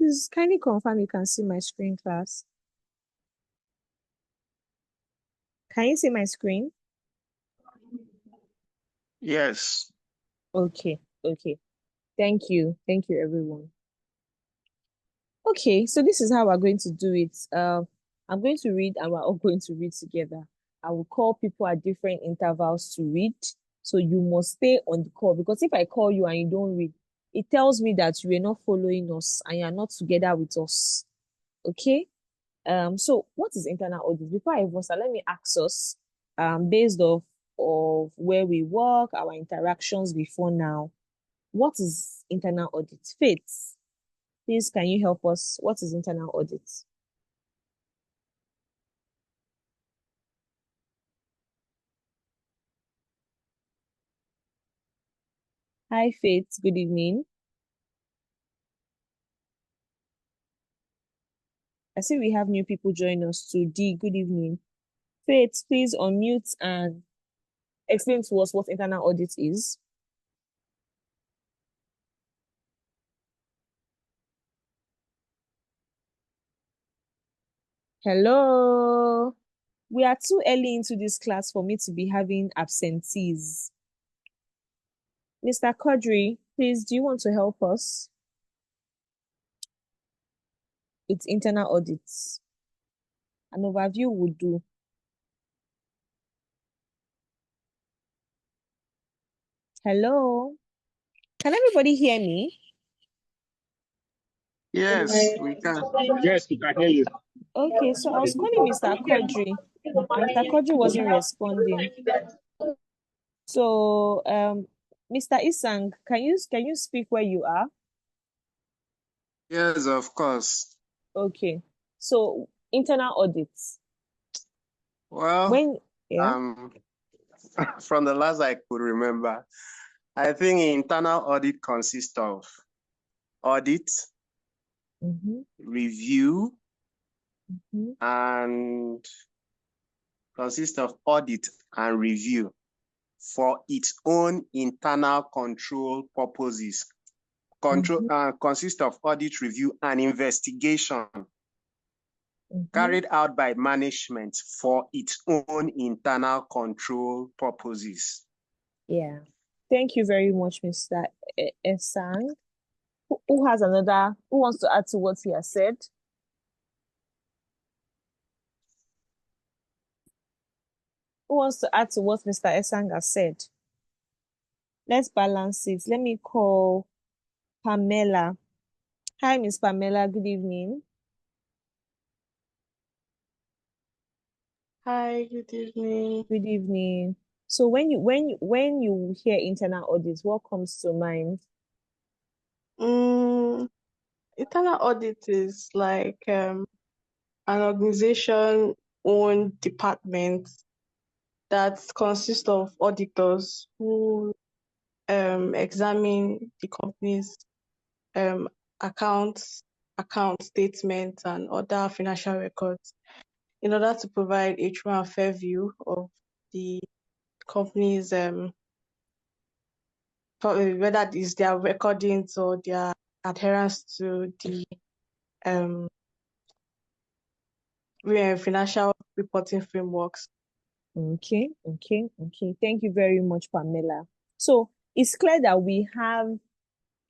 Please kindly confirm you can see my screen, class. Can you see my screen? Yes. Okay. Thank you, everyone. Okay, so this is how we're going to do it. I'm going to read and we're all going to read together. I will call people at different intervals to read. So you must stay on the call, because if I call you and you don't read, it tells me that you are not following us and you are not together with us. Okay? So what is internal audit? Before I even start, let me ask us, based off of where we work, our interactions before now, what is internal audit? Faith, please, can you help us? What is internal audit? Hi, Faith. Good evening. I see we have new people join us too. D, good evening. Faith, please unmute and explain to us what internal audit is. Hello. We are too early into this class for me to be having absentees. Mr. Quadri, please, do you want to help us? It's internal audits. An overview would do. Hello. Can everybody hear me? Yes, we can. Yes, we can hear you. Okay, so I was calling Mr. Quadri, and Mr. Quadri wasn't responding. So, Mr. Isang, can you speak where you are? Yes, of course. Okay. So, internal audits. Well, Yeah. from the last I could remember, I think internal audit consists of audit, review, and consists of audit and review for its own internal control purposes. Consists of audit, review, and investigation carried out by management for its own internal control purposes. Yeah. Thank you very much, Mr. Esang. Who wants to add to what he has said? Who wants to add to what Mr. Esang has said? Let's balance it. Let me call Pamela. Hi, Miss Pamela. Good evening. Hi, good evening. Good evening. So when you hear internal audits, what comes to mind? Internal audit is like an organization own department that consists of auditors who examine the company's accounts, account statements, and other financial records in order to provide a true and fair view of the company's whether it's their recordings or their adherence to the financial reporting frameworks. Okay. Thank you very much, Pamela. So it's clear that we have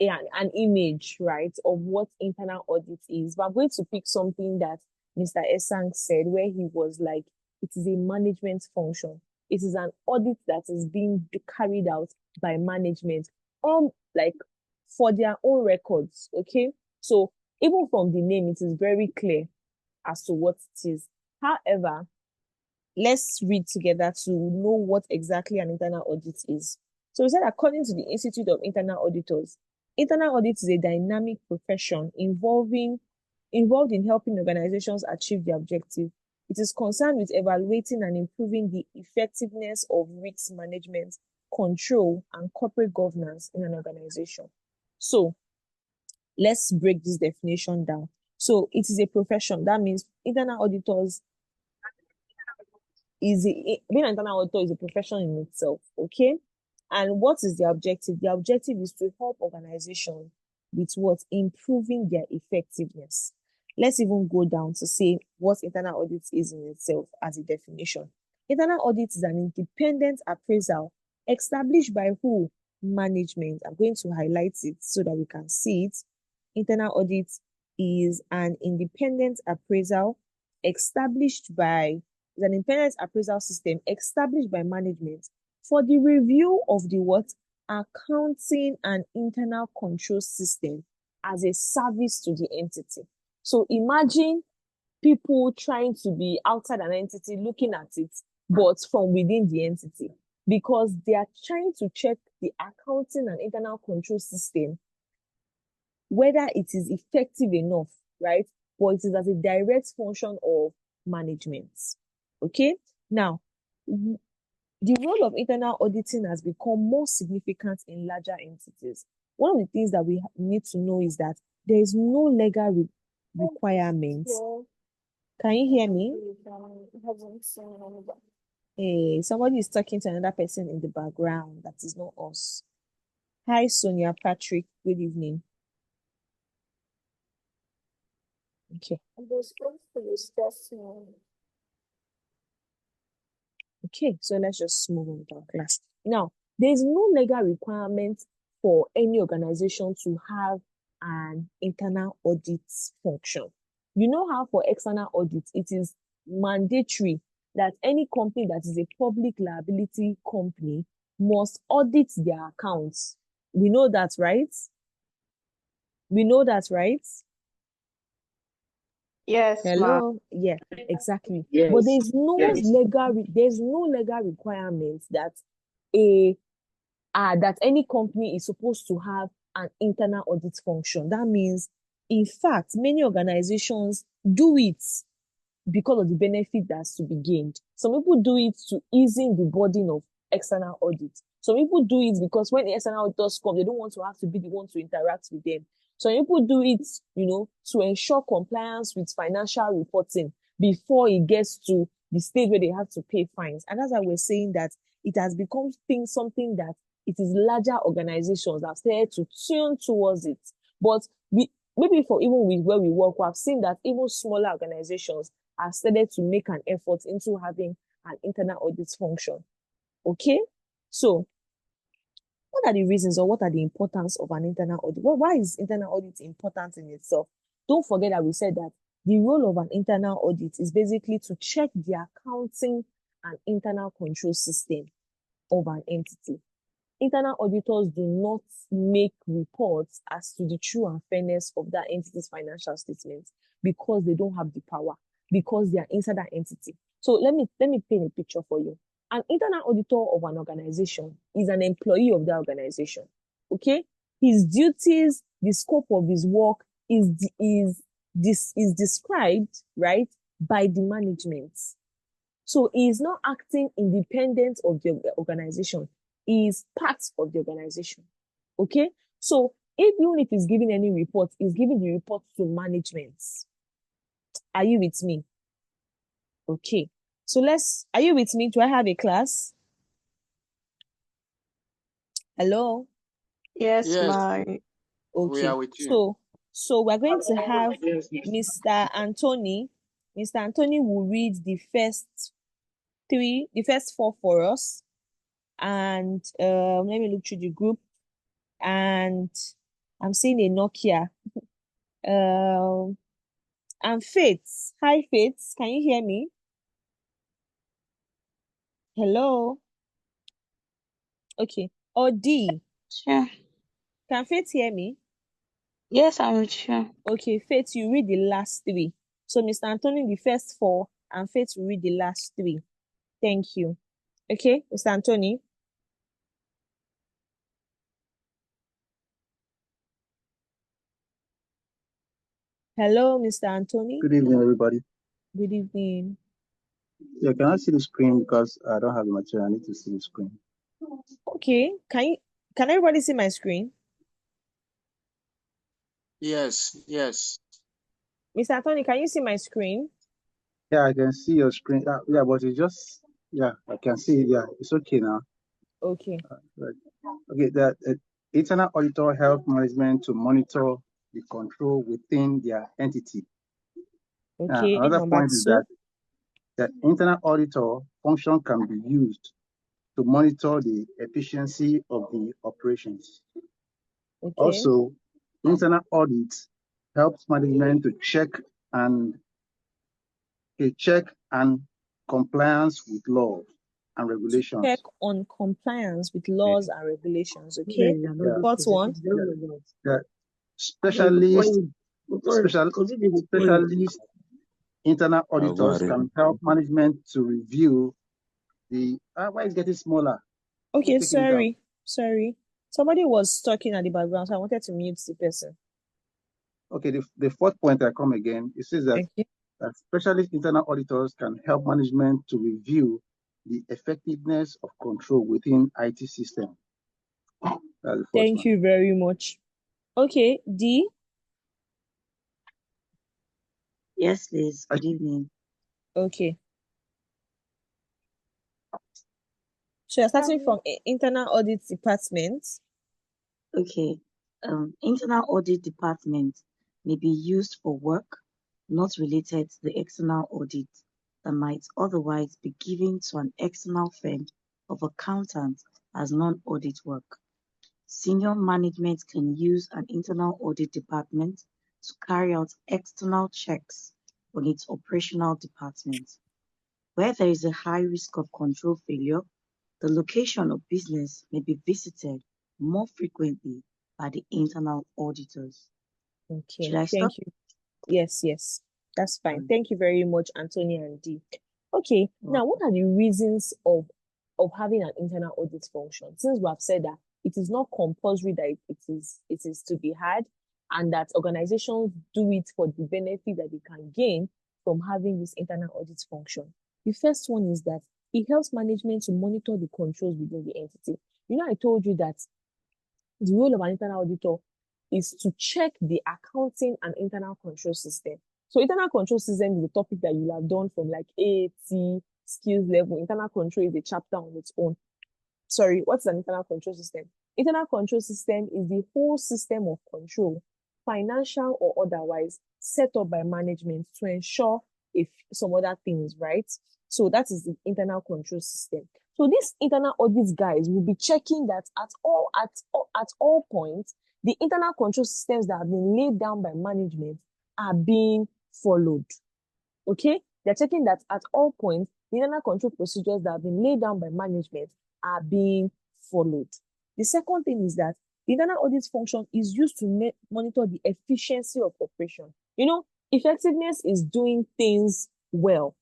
an image, right, of what internal audit is. But I'm going to pick something that Mr. Esang said, where he was like, it is a management function. It is an audit that is being carried out by management, like for their own records. Okay. So even from the name, it is very clear as to what it is. However, let's read together to know what exactly an internal audit is. So we said, according to the Institute of Internal Auditors, internal audit is a dynamic profession involved in helping organizations achieve their objective. It is concerned with evaluating and improving the effectiveness of risk management, control, and corporate governance in an organization. So let's break this definition down. So it is a profession. That means internal auditors being an internal auditor is a profession in itself, okay? And what is the objective? The objective is to help organizations with what? Improving their effectiveness. Let's even go down to say what internal audit is in itself as a definition. Internal audit is an independent appraisal established by who? Management. I'm going to highlight it so that we can see it. Internal audit is an independent appraisal established by an independent appraisal system established by management for the review of the what? Accounting and internal control system as a service to the entity. So imagine people trying to be outside an entity looking at it, but from within the entity, because they are trying to check the accounting and internal control system, whether it is effective enough, right? Or it is as a direct function of management. Okay? Now, the role of internal auditing has become more significant in larger entities. One of the things that we need to know is that there is no legal requirement. Can you hear me? Hey, somebody is talking to another person in the background. That is not us. Hi, Sonia Patrick. Good evening. Okay. Okay, so let's just move on to our class. Now, there's no legal requirement for any organization to have an internal audit function. You know how for external audit, it is mandatory that any company that is a public liability company must audit their accounts. We know that, right? We know that, right? Yes, ma'am. Hello? Yeah, exactly. Yes. But there's no Yes. legal requirement that that any company is supposed to have an internal audit function. That means, in fact, many organizations do it because of the benefit that's to be gained. Some people do it to easing the burden of external audit. Some people do it because when the external auditors come, they don't want to have to be the one to interact with them. Some people do it, to ensure compliance with financial reporting before it gets to the stage where they have to pay fines. And that's why we're saying that it has become something that it is larger organizations that have started to tune towards it. But maybe for even with where we work, we have seen that even smaller organizations have started to make an effort into having an internal audit function. Okay? So, what are the reasons or what are the importance of an internal audit? Why is internal audit important in itself? Don't forget that we said that the role of an internal audit is basically to check the accounting and internal control system of an entity. Internal auditors do not make reports as to the true and fairness of that entity's financial statements because they don't have the power, because they are inside that entity. So let me paint a picture for you. An internal auditor of an organization is an employee of that organization. Okay? His duties, the scope of his work is described, right, by the management. So he is not acting independent of the organization. He is part of the organization. Okay? So even if he's giving any report, he's giving the report to management. Are you with me? Okay. So are you with me? Do I have a class? Hello? Yes, Yes. ma'am. We Okay. are with you. So we're going to have Mr. Anthony. Mr. Anthony will read the first four for us. And let me look through the group. And I'm seeing a Nokia. And Faith. Hi, Faith. Can you hear me? Hello? Okay. Or D. Sure. Can Faith hear me? Yes, I'm sure. Okay, Faith, you read the last three. So Mr. Anthony, the first four, and Faith will read the last three. Thank you. Okay, Mr. Anthony. Hello, Mr. Anthony. Good evening, everybody. Good evening. Yeah, can I see the screen because I don't have the material? I need to see the screen. Okay, can everybody see my screen? Yes. Mr. Anthony, can you see my screen? Yeah, I can see your screen. Yeah, but it's just, I can see it. Yeah, it's okay now. Okay. Right. Okay, Internal auditor help management to monitor the control within their entity. Okay, Another number point is two. that internal auditor function can be used to monitor the efficiency of the operations. Okay. Also, internal audit helps management to check and compliance with laws and regulations. Check on compliance with laws and regulations. Okay. Yeah. Fourth one. The specialist internal auditors can help management to review the why is getting smaller. Okay, Who's taking it out? sorry. Somebody was talking at the background, so I wanted to mute the person. Okay, the fourth point I come again, it says that, Okay. that specialist internal auditors can help management to review the effectiveness of control within IT system. That's the fourth Thank one. you very much. Okay, D. Yes, please. Good evening. Okay. So you're starting from internal audit department. Okay. Internal audit department may be used for work not related to the external audit that might otherwise be given to an external firm of accountants as non-audit work. Senior management can use an internal audit department to carry out external checks on its operational department. Where there is a high risk of control failure, the location of business may be visited more frequently by the internal auditors. Okay, Should I stop? thank you. Yes, that's fine. Mm. Thank you very much, Anthony and D. Okay, now what are the reasons of having an internal audit function? Since we have said that it is not compulsory that it is to be had, and that organizations do it for the benefit that they can gain from having this internal audit function. The first one is that it helps management to monitor the controls within the entity. You know, I told you that the role of an internal auditor is to check the accounting and internal control system. So internal control system is a topic that you have done from like AAT skills level. Internal control is a chapter on its own. Sorry, what's an internal control system? Internal control system is the whole system of control, financial or otherwise, set up by management to ensure if some other things, right? So that is the internal control system. So these internal audit guys will be checking that at all points, the internal control systems that have been laid down by management are being followed. Okay? They're checking that at all points, the internal control procedures that have been laid down by management are being followed. The second thing is that the internal audit function is used to monitor the efficiency of operation. You know, effectiveness is doing things well,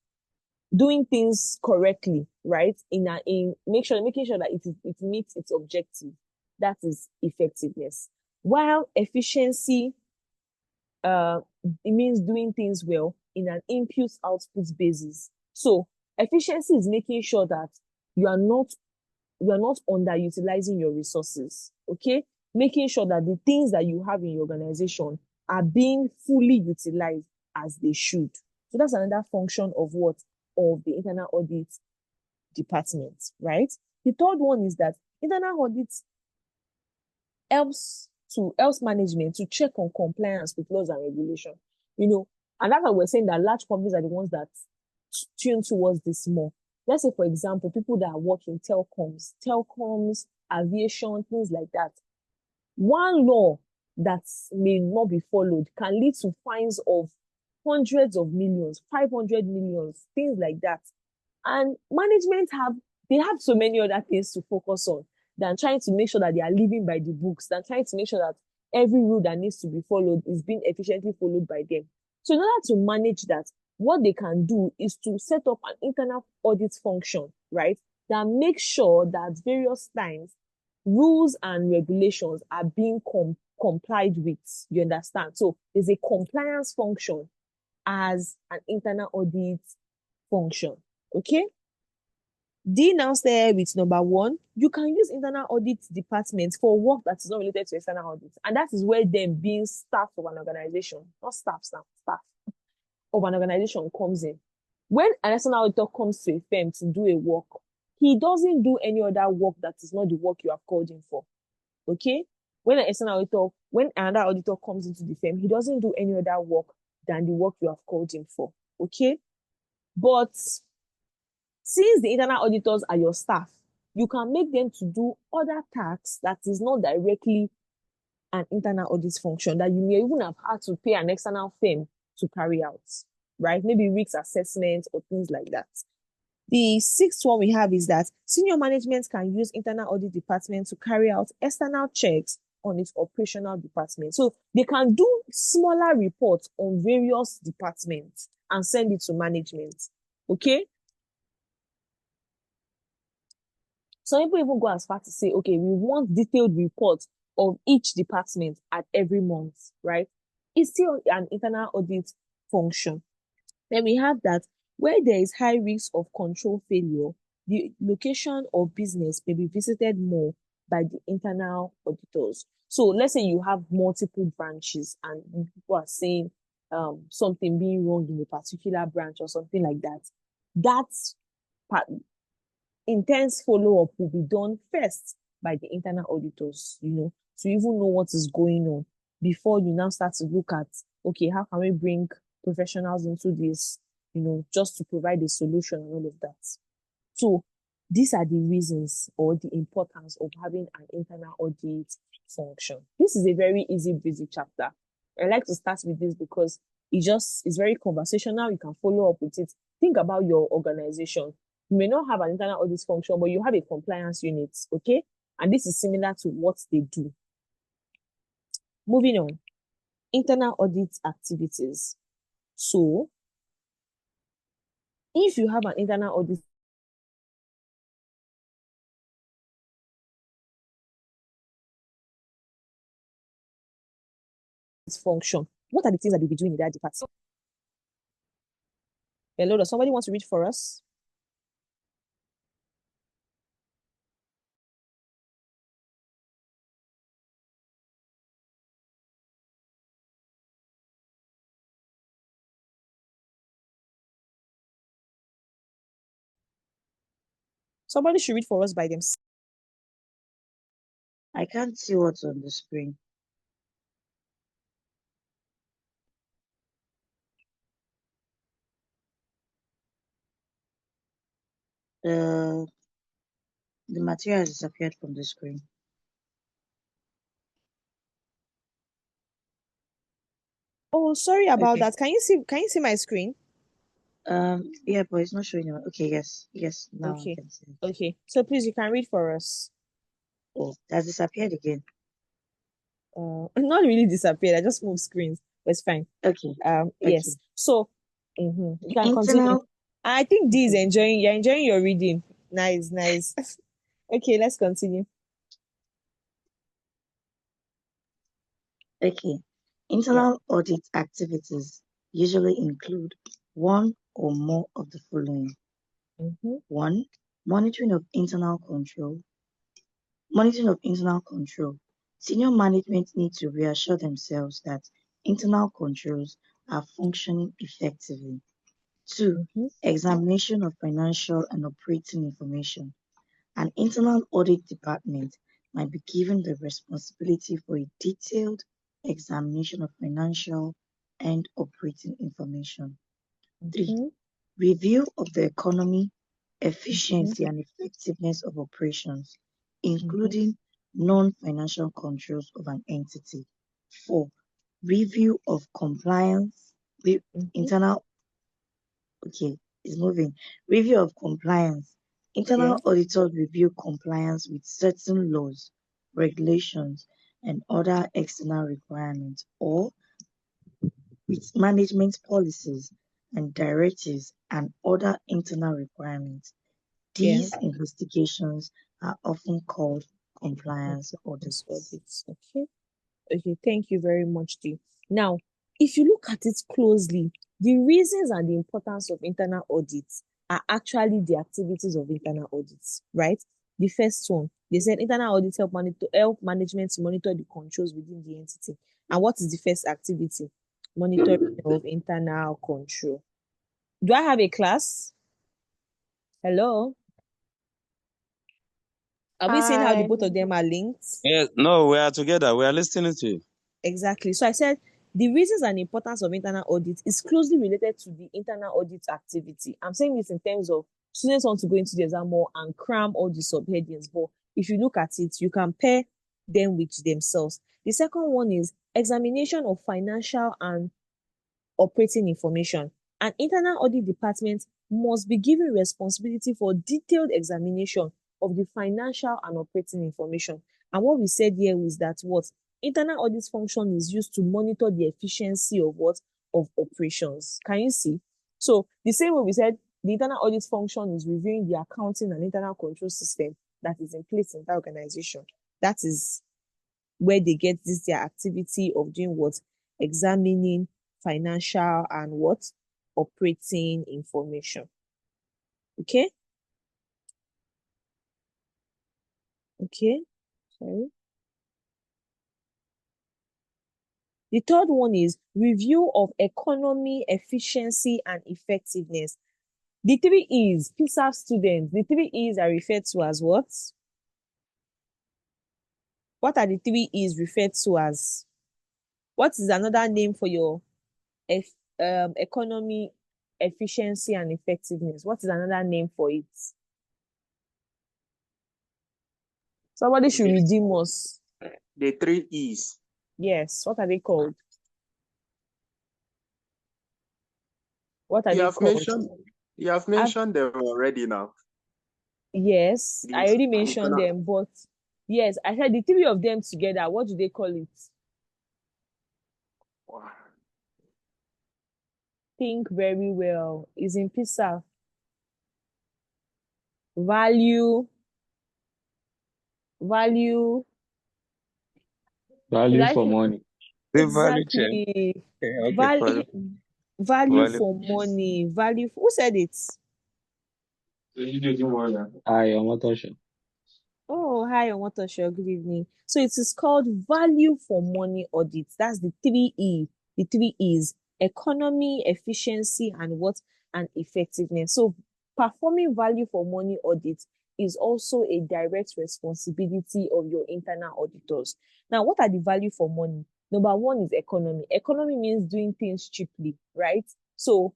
doing things correctly, right? Making sure that it meets its objective. That is effectiveness. While efficiency, it means doing things well in an input-output basis. So efficiency is making sure that you are not underutilizing your resources, okay? Making sure that the things that you have in your organization are being fully utilized as they should. So that's another function of the internal audit department, right? The third one is that internal audit helps management to check on compliance with laws and regulation. You know, and that's why we're saying that large companies are the ones that tune towards this more. Let's say, for example, people that work in telecoms, aviation, things like that. One law that may not be followed can lead to fines of hundreds of millions, 500 millions, things like that. And management have so many other things to focus on than trying to make sure that they are living by the books, than trying to make sure that every rule that needs to be followed is being efficiently followed by them. So in order to manage that, what they can do is to set up an internal audit function, right? That makes sure that at various times, rules and regulations are being complied with. You understand? So there's a compliance function as an internal audit function. Okay? D now stay with number one. You can use internal audit department for work that is not related to external audit. And that is where them being staff of an organization, not staff of an organization comes in. When an external auditor comes to a firm to do a work, he doesn't do any other work that is not the work you have called him for. Okay? when another auditor comes into the firm, he doesn't do any other work than the work you have called him for. Okay? But since the internal auditors are your staff, you can make them to do other tasks that is not directly an internal audit function that you may even have had to pay an external firm to carry out, right? Maybe risk assessment or things like that. The sixth one we have is that senior management can use internal audit department to carry out external checks on its operational department. So they can do smaller reports on various departments and send it to management. Okay? Some people even go as far to say, okay, we want detailed reports of each department at every month, right? It's still an internal audit function. Then we have that where there is high risk of control failure, the location of business may be visited more by the internal auditors. So let's say you have multiple branches and people are saying something being wrong in a particular branch or something like that. That's part, intense follow-up will be done first by the internal auditors, to even know what is going on before you now start to look at, okay, how can we bring professionals into this, just to provide a solution and all of that. So these are the reasons or the importance of having an internal audit function. This is a very easy, busy chapter. I like to start with this because it's very conversational. You can follow up with it. Think about your organization. You may not have an internal audit function, but you have a compliance unit, okay? And this is similar to what they do. Moving on, internal audit activities. So, if you have an internal audit function, what are the things that you'll be doing in that department? Hello, does somebody want to read for us? Somebody should read for us by themselves. I can't see what's on the screen. The material has disappeared from the screen. Oh, sorry about Okay. that. Can you see my screen? Yeah, but it's not showing you. Okay, yes, now I Okay. can see it. Okay. So please, you can read for us. Oh, it has disappeared again. Not really disappeared. I just moved screens. But it's fine. Okay. Yes. So, you can continue. Internal. I think Dee is Okay. you're enjoying your reading. Nice. Okay, let's continue. Okay. Internal audit activities usually include one or more of the following. 1. Monitoring of internal control. Senior management need to reassure themselves that internal controls are functioning effectively. 2. Examination of financial and operating information. An internal audit department might be given the responsibility for a detailed examination of financial and operating information. 3. Review of the economy, efficiency, and effectiveness of operations, including non-financial controls of an entity. 4. Review of compliance, internal, Review of compliance. Internal auditors review compliance with certain laws, regulations, and other external requirements, or with management policies and directives and other internal requirements. These investigations are often called compliance audits. Okay, thank you very much, Dee. Now, if you look at it closely, the reasons and the importance of internal audits are actually the activities of internal audits, right? The first one, they said internal audits help management to monitor the controls within the entity. And what is the first activity? Monitoring of internal control. Do I have a class? Hello? Are we seeing how the Hi. both of them are linked? Yes, no, we are together. We are listening to you. Exactly. So I said the reasons and importance of internal audit is closely related to the internal audit activity. I'm saying this in terms of students want to go into the exam more and cram all the subheadings, but if you look at it, you can pair them with themselves. The second one is examination of financial and operating information. An internal audit department must be given responsibility for detailed examination of the financial and operating information. And what we said here is that what internal audit function is used to monitor the efficiency of what of operations. Can you see? So the same way we said the internal audit function is reviewing the accounting and internal control system that is in place in that organization. That is where they get this their activity of doing what examining financial and what operating information. Okay. Sorry. The third one is review of economy, efficiency, and effectiveness. The 3 E's, PSAF students, the 3 E's are referred to as what? What are the 3 E's referred to as? What is another name for your economy, efficiency, and effectiveness? What is another name for it? Somebody should redeem us. The 3 E's. Yes. What are they called? What are You they have called? mentioned them already now. Yes, I These already mentioned internal- them, but yes, I said the 3 of them together. What do they call it? Wow. Think very well. Is in PISA. Value. Value Should I for say money. The value chain. exactly? Okay, Value, value value. for money. Value. Who said it? I am not sure. Oh, hi, Omotosho. Good evening. So it is called value for money audits. That's the 3 E. The 3 E's: economy, efficiency, and what? And effectiveness. So performing value for money audits is also a direct responsibility of your internal auditors. Now, what are the value for money? Number one is economy. Economy means doing things cheaply, right? So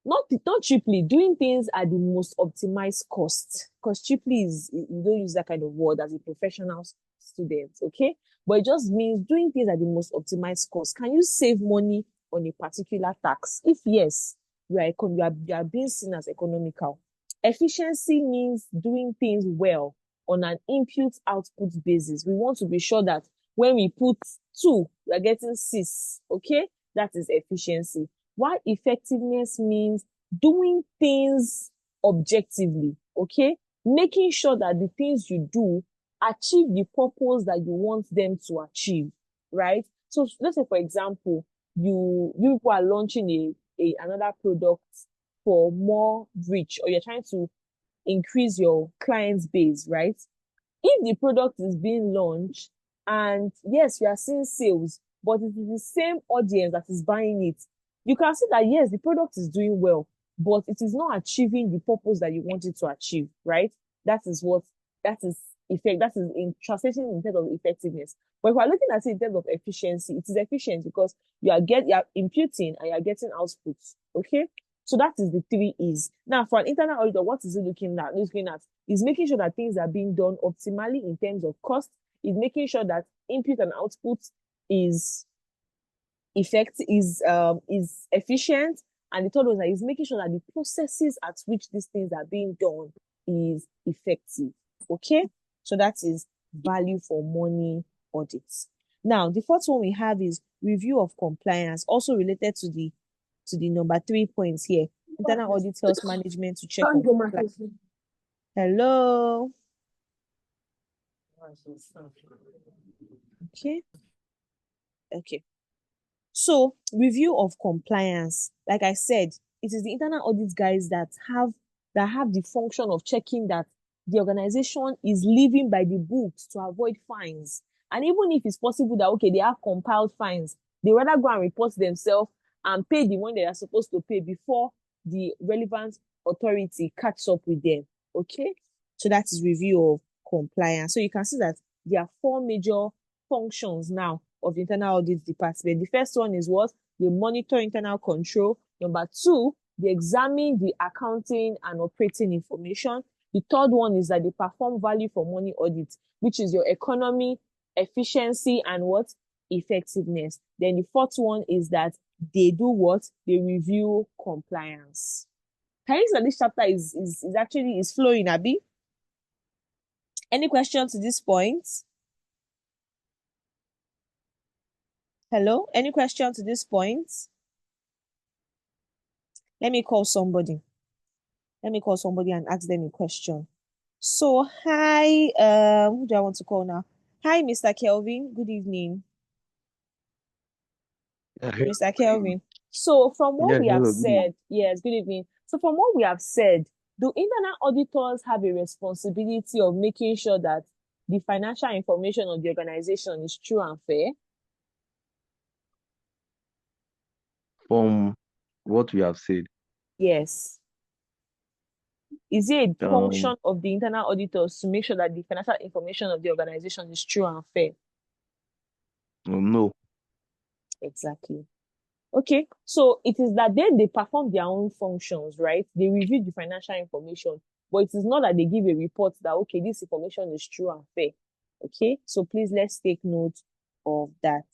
not cheaply, doing things at the most optimized cost, because cheaply is, you don't use that kind of word as a professional student, okay? But it just means doing things at the most optimized cost. Can you save money on a particular tax? If yes, you are being seen as economical. Efficiency means doing things well on an input output basis. We want to be sure that when we put 2, we are getting 6, okay? That is efficiency. While effectiveness means doing things objectively, okay? Making sure that the things you do achieve the purpose that you want them to achieve, right? So let's say, for example, you people are launching another product for more reach, or you're trying to increase your client base, right? If the product is being launched and yes, you are seeing sales, but it is the same audience that is buying it, you can see that yes, the product is doing well, but it is not achieving the purpose that you want it to achieve, right? That is effect. That is in translation in terms of effectiveness. But if we're looking at it in terms of efficiency, it is efficient because you are imputing and you are getting outputs. Okay. So that is the 3 E's. Now, for an internal auditor, what is it looking at? Is making sure that things are being done optimally in terms of cost, is making sure that input and output is efficient, and the third one is making sure that the processes at which these things are being done is effective. Okay, so that is value for money audits. Now, the fourth one we have is review of compliance, also related to the number 3 points here. Internal audit tells management to check on compliance. Hello. Okay. So review of compliance, like I said, it is the internal audit guys that have the function of checking that the organization is living by the books to avoid fines. And even if it's possible that okay, they have compiled fines, they rather go and report themselves and pay the money they are supposed to pay before the relevant authority catches up with them. Okay, so that is review of compliance. So you can see that there are 4 major functions now of the internal audit department. The first one is what? They monitor internal control. Number 2, they examine the accounting and operating information. The third one is that they perform value for money audit, which is your economy, efficiency, and what? Effectiveness. Then the fourth one is that they do what? They review compliance. Can you see that this chapter is actually flowing, Abby? Any questions to this point? Hello? Any question to this point? Let me call somebody. Let me call somebody and ask them a question. So, hi, who do I want to call now? Hi, Mr. Kelvin. Good evening. Mr. Kelvin. So, from what we have said, yes, good evening. So, from what we have said, do internal auditors have a responsibility of making sure that the financial information of the organization is true and fair? From what we have said, Yes. Is it a function of the internal auditors to make sure that the financial information of the organization is true and fair? no. Exactly. Okay, so it is that they perform their own functions, right? They review the financial information, but it is not that they give a report that, okay, this information is true and fair. Okay, so please let's take note of that.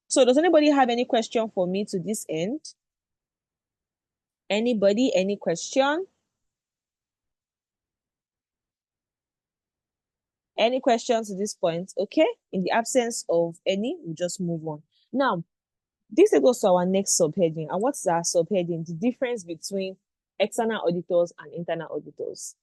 So does anybody have any question for me to this end? Anybody, any question? Any questions to this point? Okay, in the absence of any, we'll just move on. Now, this goes to our next subheading. And what's our subheading? The difference between external auditors and internal auditors.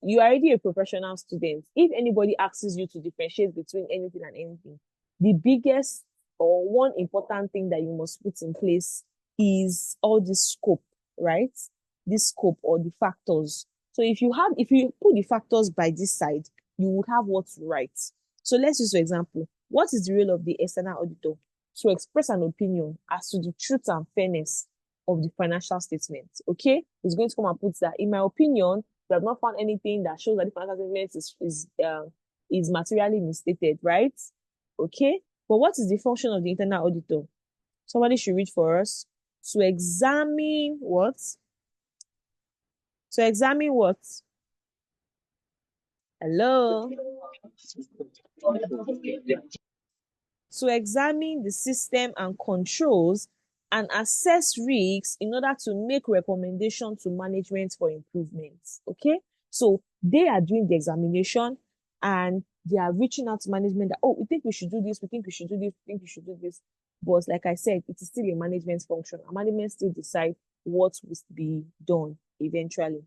You are already a professional student. If anybody asks you to differentiate between anything and anything, the biggest or one important thing that you must put in place is all this scope, right? This scope or the factors. So if you put the factors by this side, you would have what to write. So let's use for example, what is the role of the external auditor? To express an opinion as to the truth and fairness of the financial statement. Okay, it's going to come and put that. In my opinion, we have not found anything that shows that the financial statement is materially misstated, right? Okay, but what is the function of the internal auditor? Somebody should read for us. To examine what? To examine what? Hello? To examine the system and controls and assess risks in order to make recommendations to management for improvements. Okay, so they are doing the examination and they are reaching out to management that, oh, we think we should do this, we think we should do this, we think we should do this. But like I said, it is still a management function. And management still decide what will be done eventually.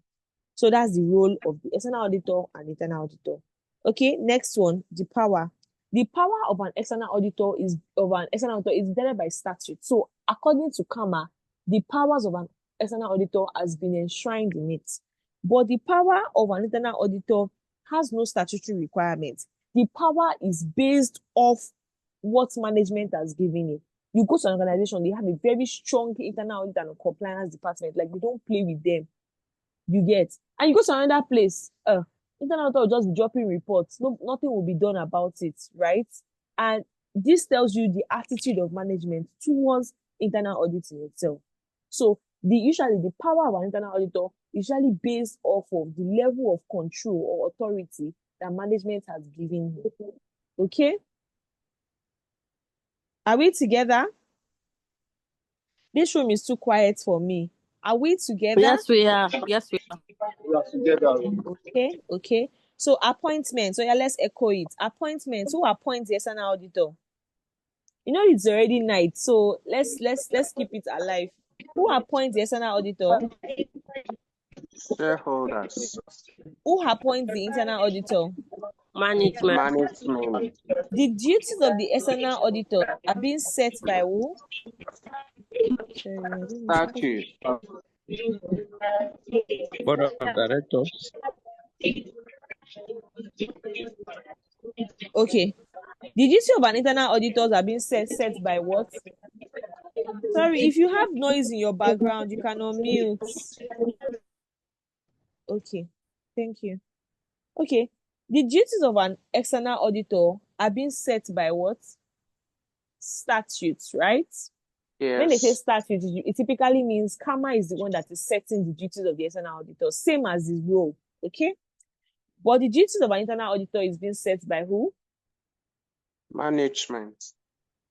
So that's the role of the external auditor and internal auditor. Okay, next one, the power. The power of an external auditor is guided by statute. So according to CAMA, the powers of an external auditor has been enshrined in it. But the power of an internal auditor has no statutory requirements. The power is based off what management has given it. You go to an organization, they have a very strong internal audit and compliance department. Like, they don't play with them. You get. And you go to another place, internal auditor will just be dropping reports. No, nothing will be done about it, right? And this tells you the attitude of management towards internal auditing itself. So usually the power of an internal auditor is usually based off of the level of control or authority that management has given him. Okay? Are we together? This room is too quiet for me. Are we together? Yes, we are. Yes, we are. We are together. Okay. So appointments. So yeah, let's echo it. Appointments. Who appoints the external auditor? You know it's already night, so let's keep it alive. Who appoints the external auditor? Shareholders. Who appoints the internal auditor? Management. The duties of the external auditor are being set by who? Statute. Board of Directors. Okay. The duty of an internal auditor are being set by what? Sorry, if you have noise in your background, you can unmute. Okay, thank you. Okay, The duties of an external auditor are being set by what? Statutes, right? When they say Yes. statute, it typically means CAMA is the one that is setting the duties of the external auditor, same as his role, okay? But the duties of an internal auditor is being set by who? Management.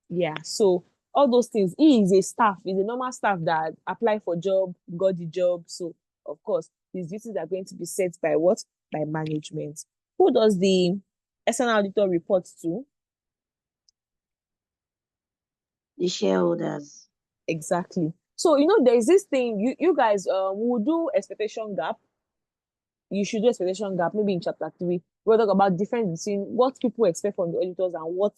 Yeah, so all those things. He is a staff, he's a normal staff that apply for job, got the job. So, of course, his duties are going to be set by what? By management. Who does the external auditor report to? The shareholders. Exactly. So, there is this thing, you guys will do expectation gap. You should do expectation gap, maybe in chapter 3. We'll talk about difference between what people expect from the auditors and what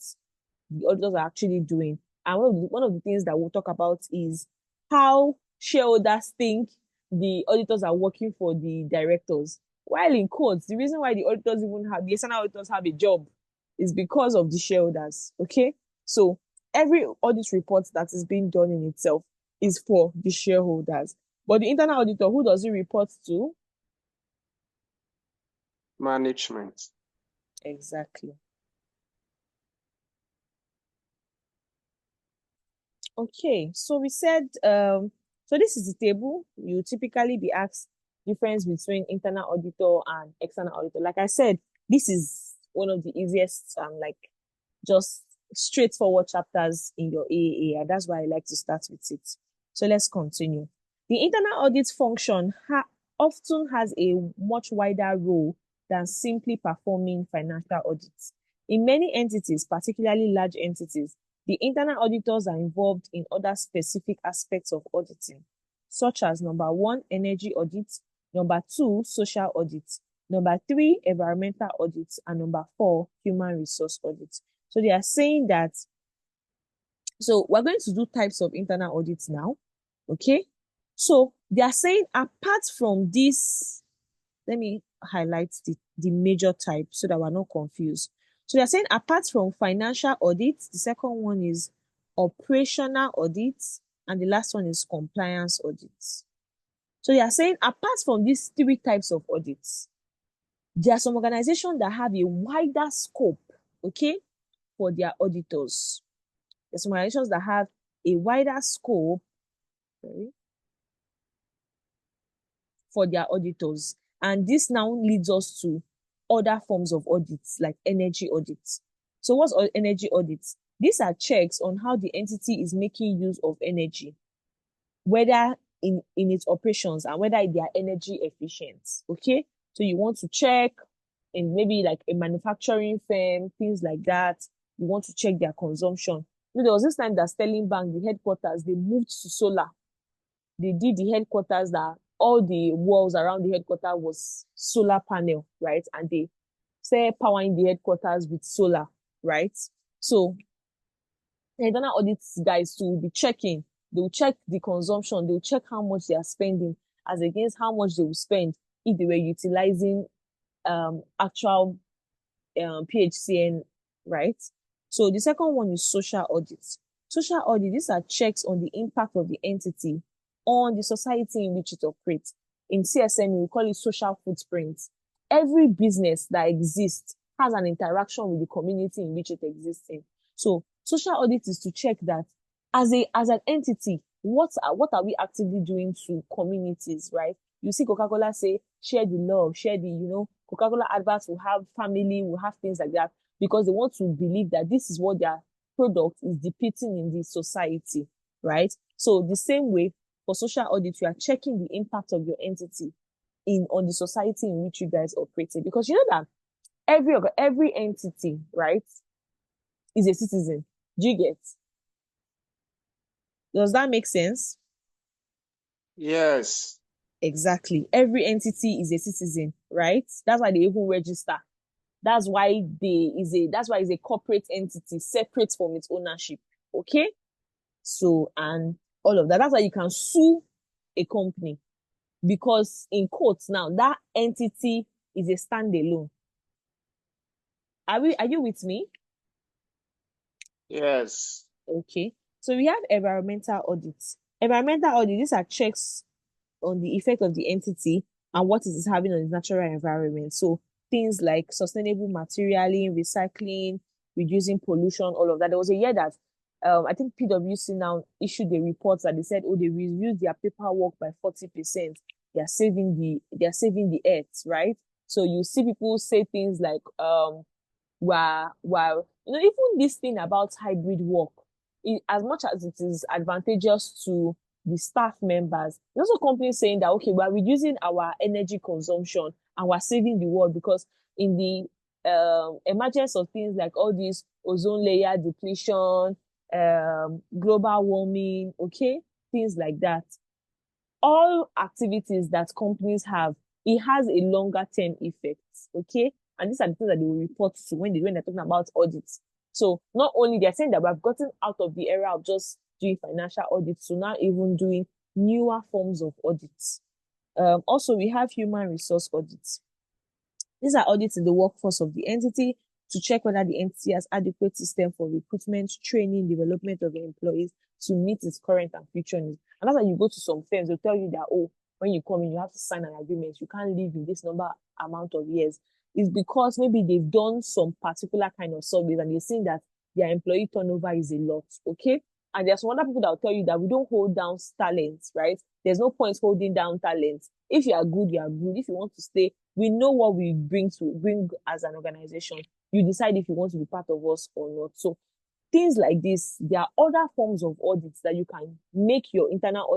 the auditors are actually doing. And one of the things that we'll talk about is how shareholders think the auditors are working for the directors. While in quotes, the reason why the external auditors have a job is because of the shareholders. Okay. So every audit report that is being done in itself is for the shareholders. But the internal auditor, who does he report to? Management. Exactly. Okay, so we said, so this is the table. You typically be asked difference between internal auditor and external auditor. Like I said, this is one of the easiest, like just straightforward chapters in your AAA, and that's why I like to start with it. So let's continue. The internal audit function often has a much wider role than simply performing financial audits. In many entities, particularly large entities, the internal auditors are involved in other specific aspects of auditing, such as number 1, energy audits, number 2, social audits, number 3, environmental audits, and number 4, human resource audits. So they are saying that, so we're going to do types of internal audits now, okay? So they are saying apart from this, let me highlight the major type so that we're not confused. So they're saying apart from financial audits, the second one is operational audits, and the last one is compliance audits. So they are saying apart from these 3 types of audits, there are some organizations that have a wider scope, okay, for their auditors. There's some organizations that have a wider scope for their auditors. And this now leads us to other forms of audits, like energy audits. So what's energy audits? These are checks on how the entity is making use of energy, whether in its operations and whether they are energy efficient, okay? So you want to check in maybe like a manufacturing firm, things like that. You want to check their consumption. There was this time that Sterling Bank, the headquarters, they moved to solar. They did the headquarters that all the walls around the headquarters was solar panel, right? And they started powering the headquarters with solar, right? So the internal audit guys will be checking. They will check the consumption. They will check how much they are spending as against how much they will spend if they were utilizing actual PHCN, right? So the second one is social audits. Social audit, these are checks on the impact of the entity on the society in which it operates. In CSM, we call it social footprint. Every business that exists has an interaction with the community in which it exists in. So social audit is to check that as an entity, what are we actively doing to communities, right? You see Coca-Cola say, share the love, share the, Coca-Cola adverts will have family, will have things like that, because they want to believe that this is what their product is depicting in the society, right? So the same way, for social audit, you are checking the impact of your entity on the society in which you guys operate in. Because you know that every entity, right, is a citizen. Do you get? Does that make sense? Yes. Exactly. Every entity is a citizen, right? That's why they even register. That's why it's a corporate entity separate from its ownership. Okay? So, and all of that. That's why you can sue a company, because in quotes now, that entity is a standalone. Are you with me? Yes. Okay. So we have environmental audits. Environmental audit, these are checks on the effect of the entity and what it is having on its natural environment. So things like sustainable materialing, recycling, reducing pollution, all of that. There was a year that I think PwC now issued a report that they said, oh, they reduced their paperwork by 40%. They're saving the earth, right? So you see people say things like while even this thing about hybrid work, as much as it is advantageous to the staff members, there's also companies saying that okay, we're reducing our energy consumption and we're saving the world, because in the emergence of things like all these ozone layer depletion, global warming, okay, things like that, all activities that companies have, it has a longer term effect, okay? And these are the things that they will report to when they're talking about audits. So not only they're saying that we've gotten out of the era of just doing financial audits to now even doing newer forms of audits. Also, we have human resource audits. These are audits in the workforce of the entity to check whether the entity has adequate system for recruitment, training, development of the employees to meet its current and future needs. And that's why you go to some firms, they'll tell you that, oh, when you come in, you have to sign an agreement. You can't live in this amount of years. It's because maybe they've done some particular kind of surveys and they've seen that their employee turnover is a lot, okay? And there's some other people that will tell you that we don't hold down talent, right? There's no point holding down talent. If you are good, you are good. If you want to stay, we know what we bring as an organization. You decide if you want to be part of us or not. So things like this, there are other forms of audits that you can make your internal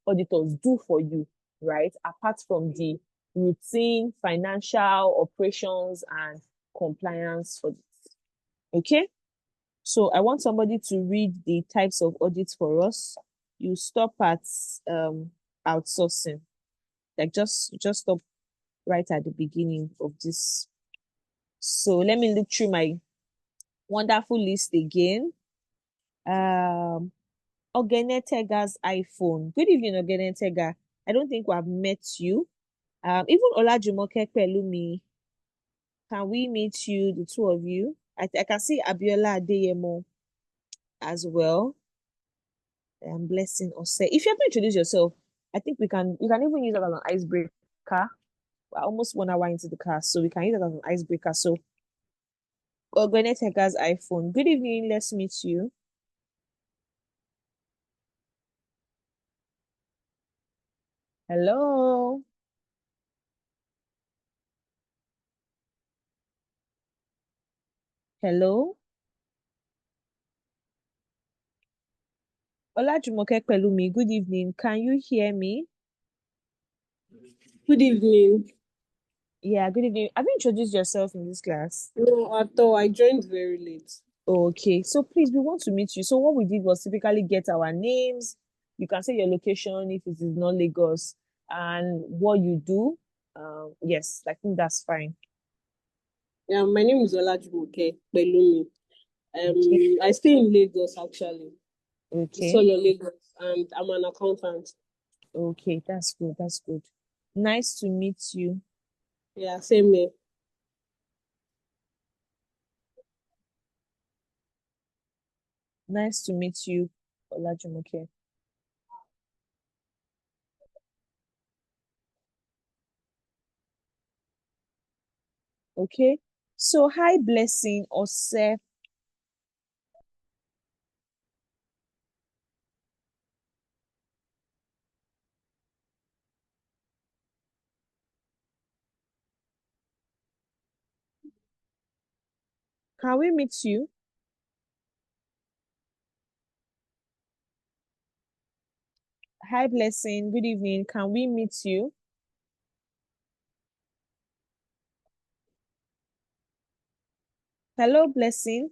auditors do for you, right? Apart from the routine financial operations and compliance audits. Okay? So I want somebody to read the types of audits for us. You stop at outsourcing. Like just stop right at the beginning of this. So let me look through my wonderful list again. Ogene Tega's iPhone. Good evening, Ogene Tega. I don't think we have met you. Even Olajumoke Pelumi. Can we meet you, the two of you? I can see Abiola Adeyemo as well. Blessing Ose. If you have to introduce yourself, I think we can even use that as an icebreaker. We're almost 1 hour into the class, so we can use that as an icebreaker. So Ogene Tega's iPhone. Good evening, let's meet you. Hello. Hello. Olajumoke Pelumi, good evening. Can you hear me? Good evening. Yeah, good evening. Have you introduced yourself in this class? No, at all. I joined very late. Okay, so please, we want to meet you. So what we did was typically get our names. You can say your location if it is not Lagos and what you do. Yes, I think that's fine. Yeah, my name is Olajumoke Pelumi. Okay. I stay in Lagos actually. Okay. Solo Lagos, and I'm an accountant. Okay, that's good. That's good. Nice to meet you. Yeah, same here. Nice to meet you, Olajumoke. Okay. So hi, Blessing Ose. Can we meet you? Hi, Blessing. Good evening. Can we meet you? Hello, Blessing.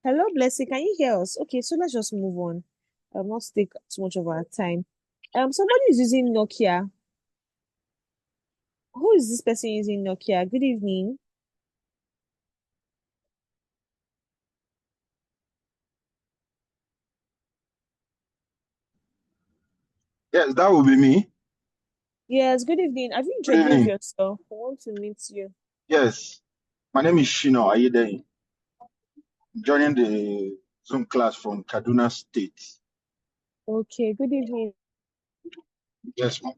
Hello, Blessing. Can you hear us? Okay, so let's just move on. I'll not take too much of our time. Somebody is using Nokia. Who is this person using Nokia? Good evening. Yes, that will be me. Yes, good evening. Have you Good introduced evening. yourself? I want to meet you. Yes, my name is Shino Ayedei. Joining the Zoom class from Kaduna State. Okay, good evening. Yes, ma'am.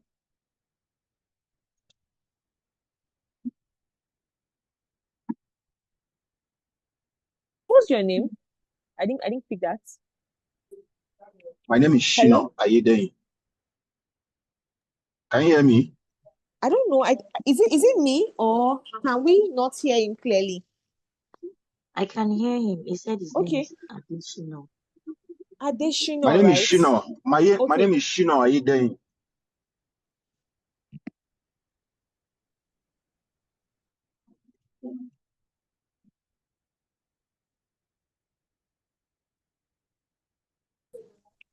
What's your name? I didn't pick that. My name is Hello? Shino Ayedeyin. Can you hear me? I don't know. Is it me or can we not hear him clearly? I can hear him. He said his name Okay. is Additional. My Additional, name is right? Shino. My Okay. name is Shino Ayedeyin.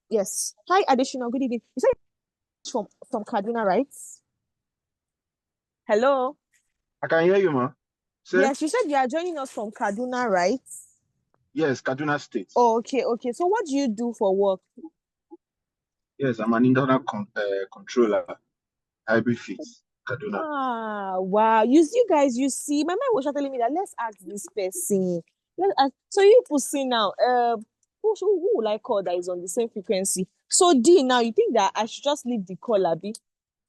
Yes. Hi, Additional. Good evening. You said you're from Kaduna, right? Hello? I can hear you, ma. Say, Yes, you said you are joining us from Kaduna, right? yes, Kaduna State. Oh, okay. So what do you do for work? Yes, I'm an internal controller, hybrid fit, Kaduna. Ah, wow. You guys, you see, my mind was just telling me that let's ask this person. Let's ask. So you people see now, who will I call that is on the same frequency? So D, now you think that I should just leave the call, Abby?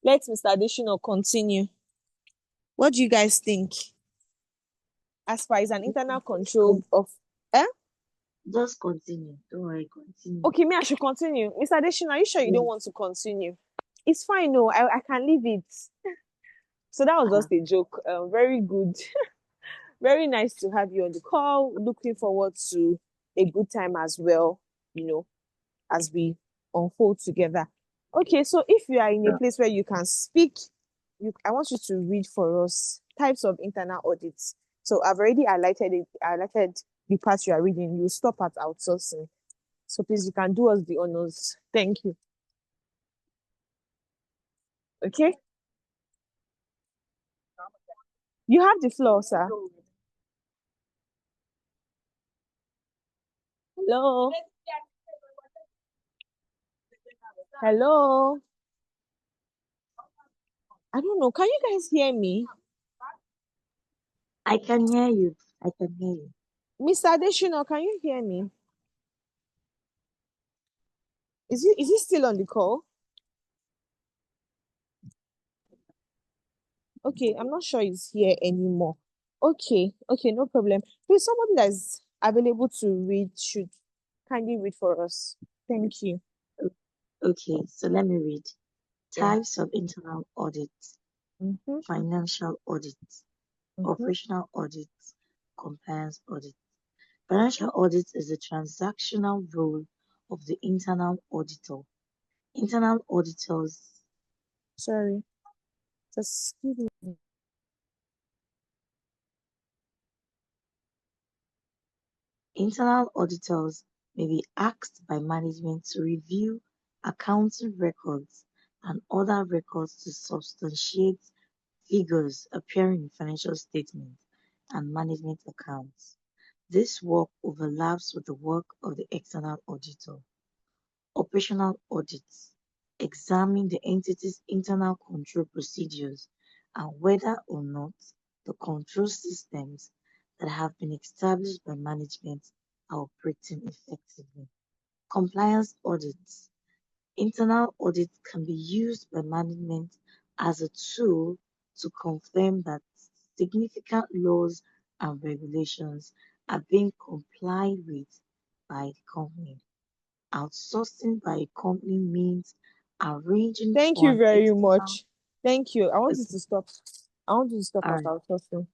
Let Mr. Additional continue. What do you guys think? As far as an internal control of, eh? Just continue. Don't worry, continue. Okay, me, I should continue. Mr. Additional, are you sure you don't want to continue? It's fine, no, I can leave it. So that was just a joke. Very good. Very nice to have you on the call. Looking forward to a good time as well, as we unfold together. Okay, so if you are in a Yeah. place where you can speak, I want you to read for us types of internal audits. So I've already highlighted the part you are reading. You stop at outsourcing. So please, you can do us the honors. Thank you. Okay? You have the floor, sir. Hello? Hello? I don't know. Can you guys hear me? I can hear you. I can hear you. Mr. Additional, can you hear me? Is he still on the call? Okay, I'm not sure he's here anymore. Okay, no problem. Please, somebody that's available to read should kindly read for us. Thank you. Okay, so let me read. Yeah. Types of internal audits: Mm-hmm. financial audits, Mm-hmm. operational audits, compliance audits. Financial audit is the transactional role of the internal auditor. Internal auditors Sorry. Just give me. Internal auditors may be asked by management to review accounting records and other records to substantiate figures appearing in financial statements and management accounts. This work overlaps with the work of the external auditor. Operational audits examine the entity's internal control procedures and whether or not the control systems that have been established by management are operating effectively. Compliance audits: internal audits can be used by management as a tool to confirm that significant laws and regulations are being complied with by the company. Outsourcing by a company means arranging Thank for you an very external. much. Thank you. I want you Okay, to stop. I want you to stop all at right, outsourcing.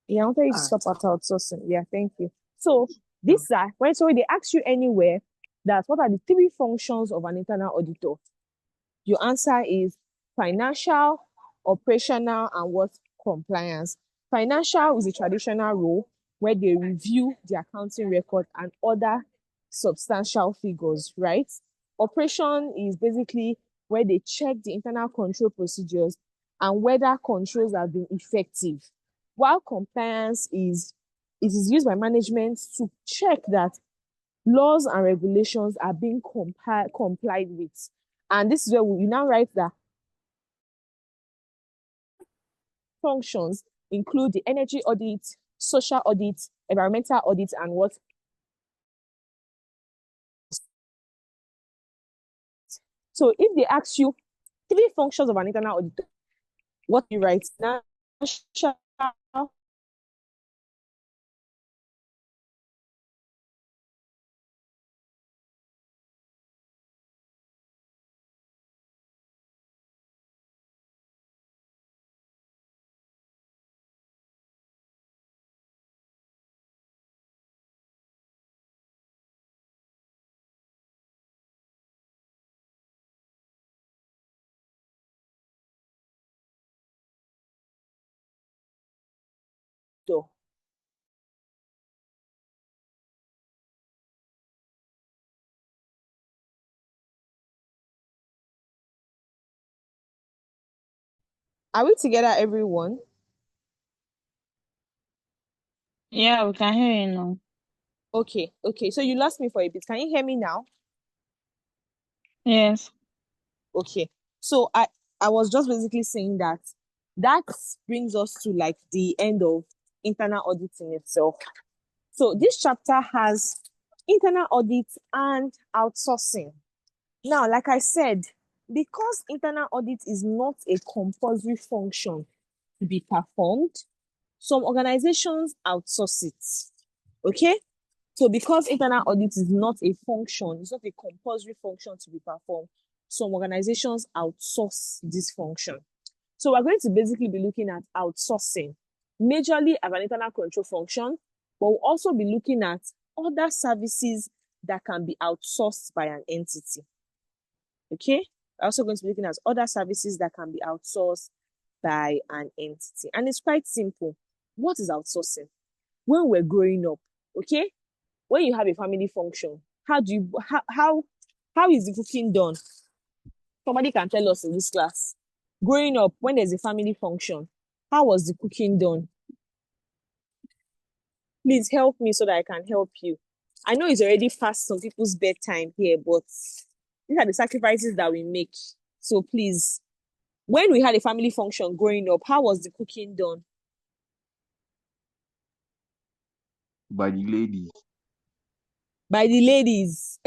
Yeah, I want you to all right. stop at outsourcing. Yeah, thank you. So No, these are when they ask you anywhere that what are the three functions of an internal auditor? Your answer is financial, operational, and what? Compliance. Financial is a traditional role where they review the accounting record and other substantial figures, right? Operation is basically where they check the internal control procedures and whether controls have been effective. While compliance it is used by management to check that laws and regulations are being complied with. And this is where you now write that functions include the energy audit, social audit, environmental audit, and what? So if they ask you Three functions of an internal auditor. What you write? Financial, are we together, everyone? Yeah, we can hear you now. Okay. So you lost me for a bit. Can you hear me now? Yes. Okay. So I was just basically saying that brings us to like the end of internal auditing itself. So this chapter has internal audit and outsourcing. Now, like I said, because internal audit is not a compulsory function to be performed, some organizations outsource it. Okay? So because internal audit is not a function, it's not a compulsory function to be performed, some organizations outsource this function. So we're going to basically be looking at outsourcing, majorly as an internal control function, but we'll also be looking at other services that can be outsourced by an entity. Okay? We're also going to be looking at other services that can be outsourced by an entity. And it's quite simple. What is outsourcing? When we're growing up, okay? When you have a family function, how is the cooking done? Somebody can tell us in this class. Growing up, when there's a family function, how was the cooking done? Please help me so that I can help you. I know it's already past some people's bedtime here, but these are the sacrifices that we make. So please, when we had a family function growing up, how was the cooking done? By the ladies. By the ladies.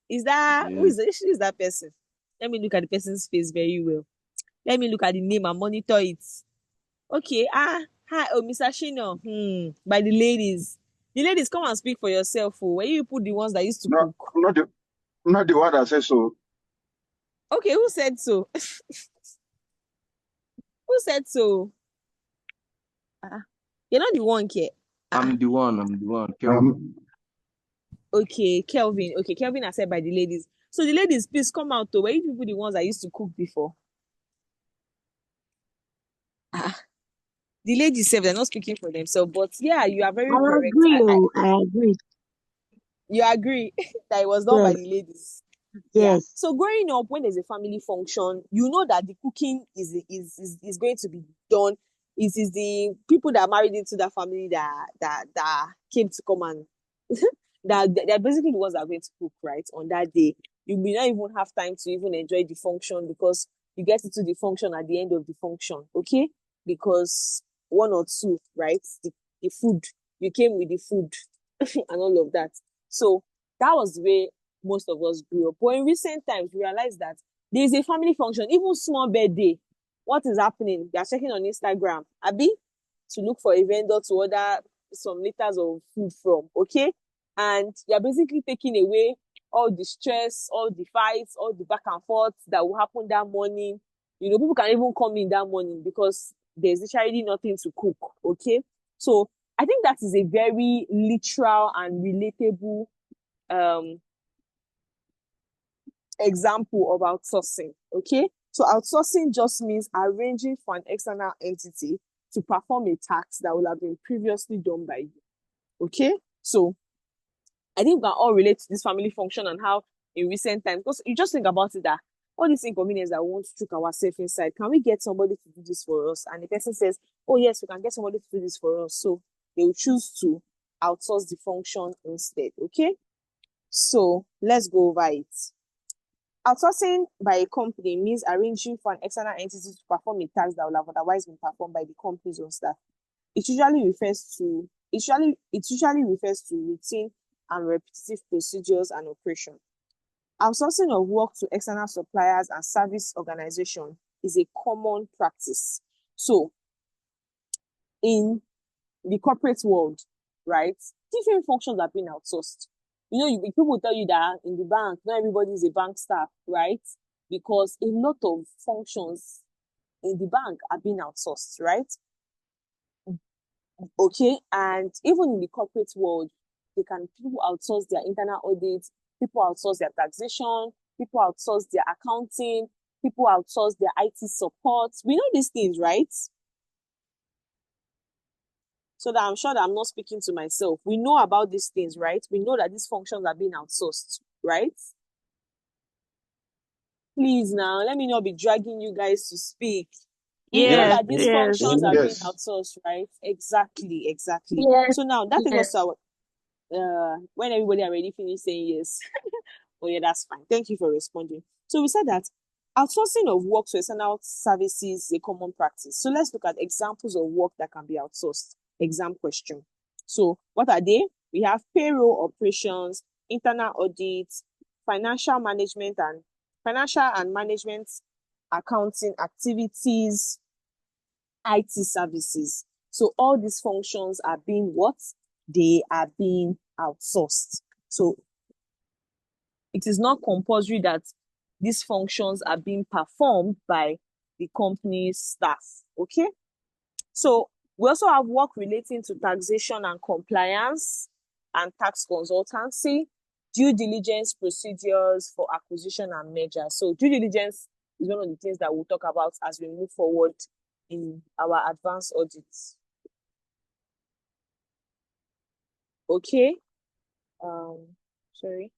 Is that Yes. who is that person? Let me look at the person's face very well. Let me look at the name and monitor it. Okay. Hi, Mr. Shino. By the ladies. The ladies, come and speak for yourself. Where you put the ones that used to No, cook? not the one that says so. Okay, who said so? Who said so? You're not the one, Ke. I'm the one. Okay, Kelvin. Okay, Kelvin has said by the ladies. So the ladies, please come out though. Were you people the ones that used to cook before? The ladies say they're not speaking for themselves, but yeah, you are very I correct. agree. I agree. You agree that it was done by Yes. the ladies. Yes. Yeah. So growing up, when there's a family function, you know that the cooking is going to be done. It is the people that are married into that family that came to come and that they're basically the ones that are going to cook, right? On that day, you may not even have time to even enjoy the function because you get into the function at the end of the function, okay? Because one or two, right? The food, you came with the food and all of that. So that was the way most of us grew up. But in recent times, we realized that there is a family function, even small birthday. What is happening? They are checking on Instagram, Abi, to look for a vendor to order some liters of food from, okay? And you're basically taking away all the stress, all the fights, all the back and forth that will happen that morning. You know, people can even come in that morning because there's literally nothing to cook, okay? So I think that is a very literal and relatable example of outsourcing, okay? So outsourcing just means arranging for an external entity to perform a task that will have been previously done by you, okay? So I think we can all relate to this family function and how in recent times, because you just think about it that all these inconvenience that we want to trick ourselves inside, can we get somebody to do this for us? And the person says, oh yes, we can get somebody to do this for us. So they will choose to outsource the function instead, okay? So let's go over it. Outsourcing by a company means arranging for an external entity to perform a task that would have otherwise been performed by the company's own staff. It usually refers to routine and repetitive procedures and operation. Outsourcing of work to external suppliers and service organization is a common practice. So in the corporate world, right, different functions are being outsourced. People will tell you that in the bank, not everybody is a bank staff, right? Because a lot of functions in the bank are being outsourced, right? Okay, and even in the corporate world, people outsource their internal audit, people outsource their taxation, people outsource their accounting, people outsource their IT support. We know these things, right? So that I'm sure that I'm not speaking to myself. We know about these things, right? We know that these functions are being outsourced, right? Please now, let me not be dragging you guys to speak. We know Yes, that these yes. functions are being Yes. outsourced, right? Exactly. Yes, So now that takes yes. us to when everybody already finished saying yes. Oh yeah, that's fine. Thank you for responding. So we said that outsourcing of work to external services is a common practice. So let's look at examples of work that can be outsourced. Exam question. So what are they? We have payroll operations, internal audits, financial and management accounting activities, IT services. So all these functions are being what? They are being outsourced. So it is not compulsory that these functions are being performed by the company's staff. Okay. So we also have work relating to taxation and compliance and tax consultancy, due diligence procedures for acquisition and merger. So due diligence is one of the things that we'll talk about as we move forward in our advanced audits. Okay. Sorry.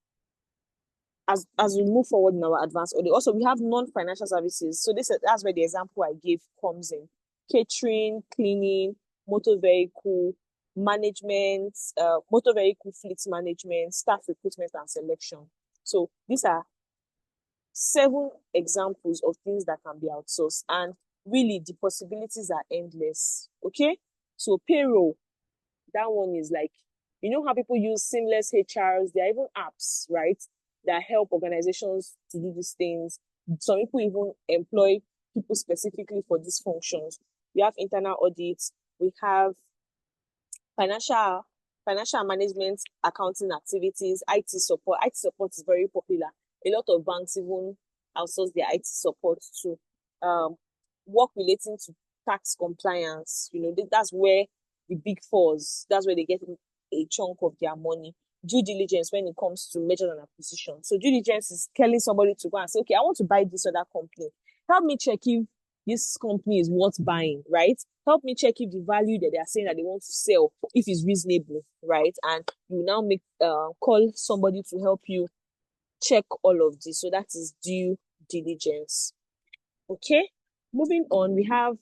As we move forward in our advanced audit, also we have non-financial services. So that's where the example I gave comes in: catering, cleaning, motor vehicle management, motor vehicle fleet management, staff recruitment and selection. So these are 7 examples of things that can be outsourced, and really the possibilities are endless. Okay, so payroll, that one is like, how people use seamless HRs. There are even apps, right, that help organizations to do these things. Some people even employ people specifically for these functions. We have internal audits. We have financial management, accounting activities, IT support. IT support is very popular. A lot of banks even outsource their IT support to work relating to tax compliance. That's where the big fours, that's where they get a chunk of their money. Due diligence when it comes to merger and acquisition. So due diligence is telling somebody to go and say, okay, I want to buy this other company. Help me check if this company is worth buying, right? Help me check if the value that they are saying that they want to sell, if it's reasonable, right? And you now call somebody to help you check all of this. So that is due diligence. Okay, moving on, we have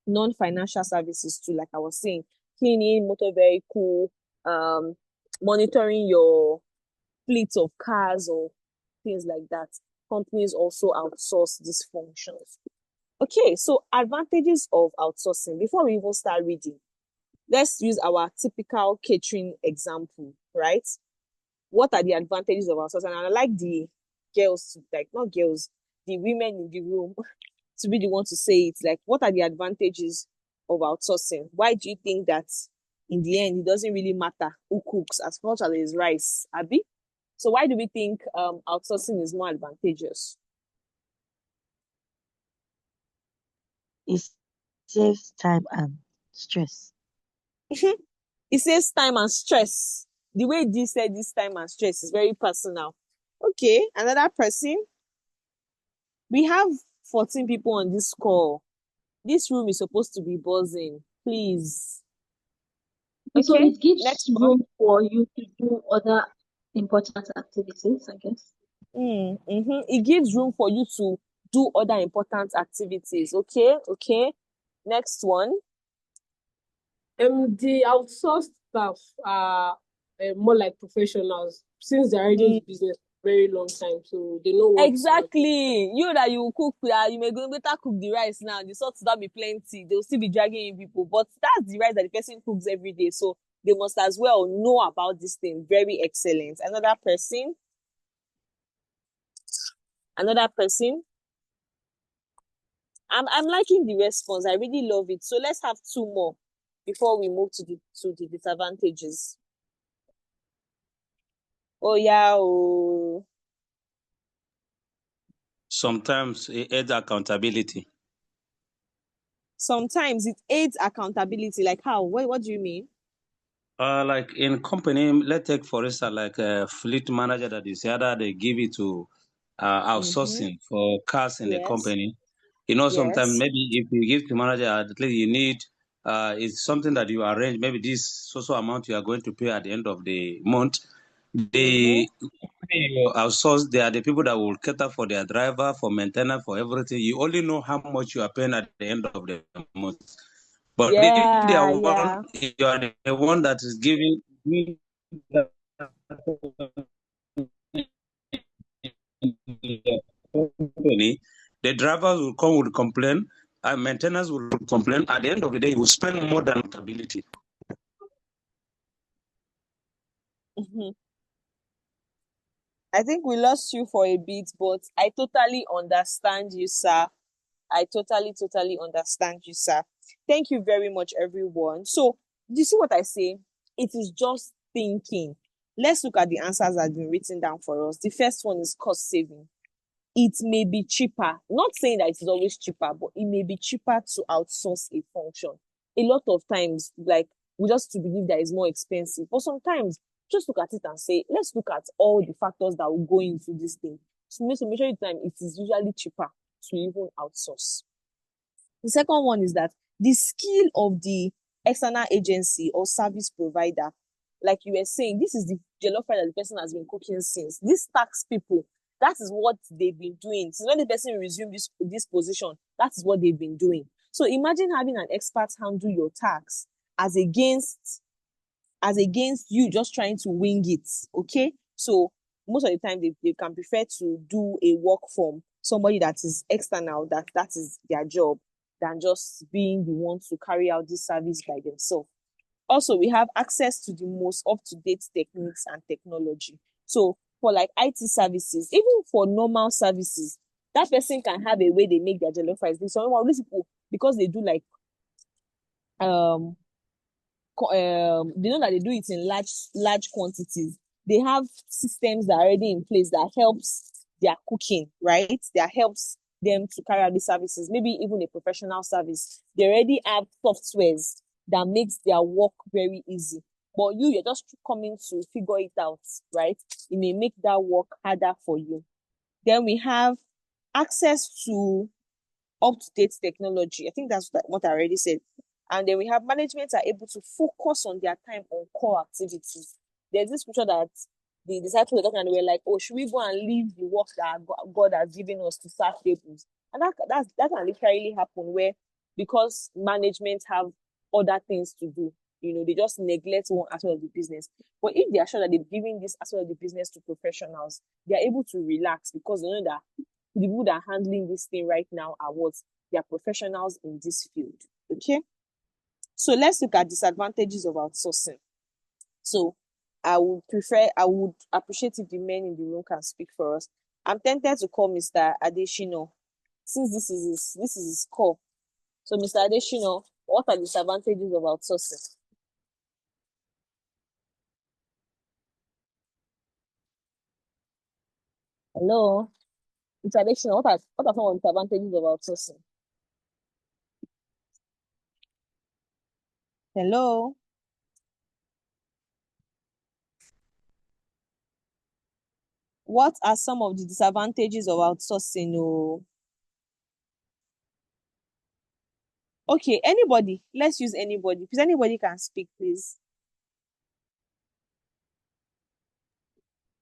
non-financial services too, like I was saying, cleaning, motor vehicle, monitoring your fleet of cars or things like that. Companies also outsource these functions. Okay, so advantages of outsourcing. Before we even start reading, let's use our typical catering example, right? What are the advantages of outsourcing? And I like the girls, not girls, the women in the room to be the one to say it. Like, what are the advantages of outsourcing? Why do you think that in the end, it doesn't really matter who cooks as much as it's rice, Abby? So why do we think outsourcing is more advantageous? It saves time and stress. It saves time and stress. The way this said this time and stress is very personal. Okay, another person. We have 14 people on this call. This room is supposed to be buzzing. Please. So Okay, it gives next one. room for you to do other important activities, I guess. It gives room for you to do other important activities. Okay. Next one. The outsourced staff are more like professionals since they're already in the business for a very long time, so they know what. Exactly. You that you cook, you may go better cook the rice now. The salt will be plenty. They'll still be dragging in people, but that's the rice that the person cooks every day. So they must as well know about this thing. Very excellent. Another person. Another person? I'm liking the response. I really love it. So let's have two more before we move to the disadvantages. Oh yeah, oh. Sometimes it aids accountability. Sometimes it aids accountability. Like how? What do you mean? Like in company, let's take for instance, like a fleet manager that is either they give it to outsourcing for cars in the Yes. company. You know, sometimes Yes. maybe if you give to manager, at least you need it's something that you arrange. Maybe this social amount you are going to pay at the end of the month. The you outsource, they are the people that will cater for their driver, for maintenance, for everything. You only know how much you are paying at the end of the month. But if they are Yeah. you are the one that is giving the company, the drivers will come with complain, and maintenance will complain. At the end of the day, you will spend more than accountability. I think we lost you for a bit, but I totally understand you, sir. I totally understand you, sir. Thank you very much, everyone. So, you see what I say? It is just thinking. Let's look at the answers that have been written down for us. The first one is cost saving. It may be cheaper. Not saying that it is always cheaper, but it may be cheaper to outsource a function. A lot of times, like, we just to believe that it's more expensive. But sometimes, just look at it and say, let's look at all the factors that will go into this thing. So majority of the time, it is usually cheaper to even outsource. The second one is that the skill of the external agency or service provider, like you were saying, this is the jollof rice that the person has been cooking since. These tax people, that is what they've been doing. Since when the person resumed this position, that is what they've been doing. So imagine having an expert handle your tax as against you just trying to wing it. Okay. So most of the time they can prefer to do a work from somebody that is external, that is their job, than just being the one to carry out this service by themselves. Also, we have access to the most up-to-date techniques and technology. So for like IT services, even for normal services, that person can have a way they make their jollof rice. Some of these people, because they do like they know that they do it in large quantities. They have systems that are already in place that helps their cooking, right? That helps them to carry out the services, maybe even a professional service. They already have softwares that makes their work very easy. But you're just coming to figure it out, right? It may make that work harder for you. Then we have access to up-to-date technology. I think that's what I already said. And then we have management are able to focus on their time on core activities. There's this picture that the disciples were talking and they were like, oh, should we go and leave the work that God has given us to serve tables? And that can literally happen where, because management have other things to do, they just neglect one aspect of the business. But if they are sure that they're giving this aspect of the business to professionals, they are able to relax because they know that the people that are handling this thing right now are what? They are professionals in this field. Okay. So let's look at disadvantages of outsourcing. So I would appreciate if the men in the room can speak for us. I'm tempted to call Mr. Adeshino, since this is his call. So Mr. Adeshino, what are the disadvantages of outsourcing? Hello, Mr. Adeshino, what are some of the disadvantages of outsourcing? Hello. What are some of the disadvantages of outsourcing? Oh, okay, anybody. Let's use anybody. Please, anybody can speak, please.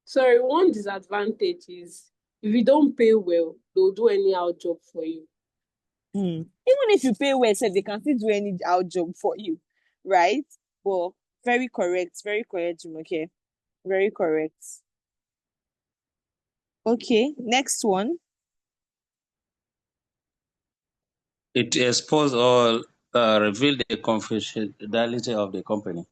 Sorry, one disadvantage is if you don't pay well, they'll do any out job for you. Even if you pay well, they can still do any out job for you, right? Well, very correct, Jumoke. Very correct. Okay, next one. It exposes or reveal the confidentiality of the company.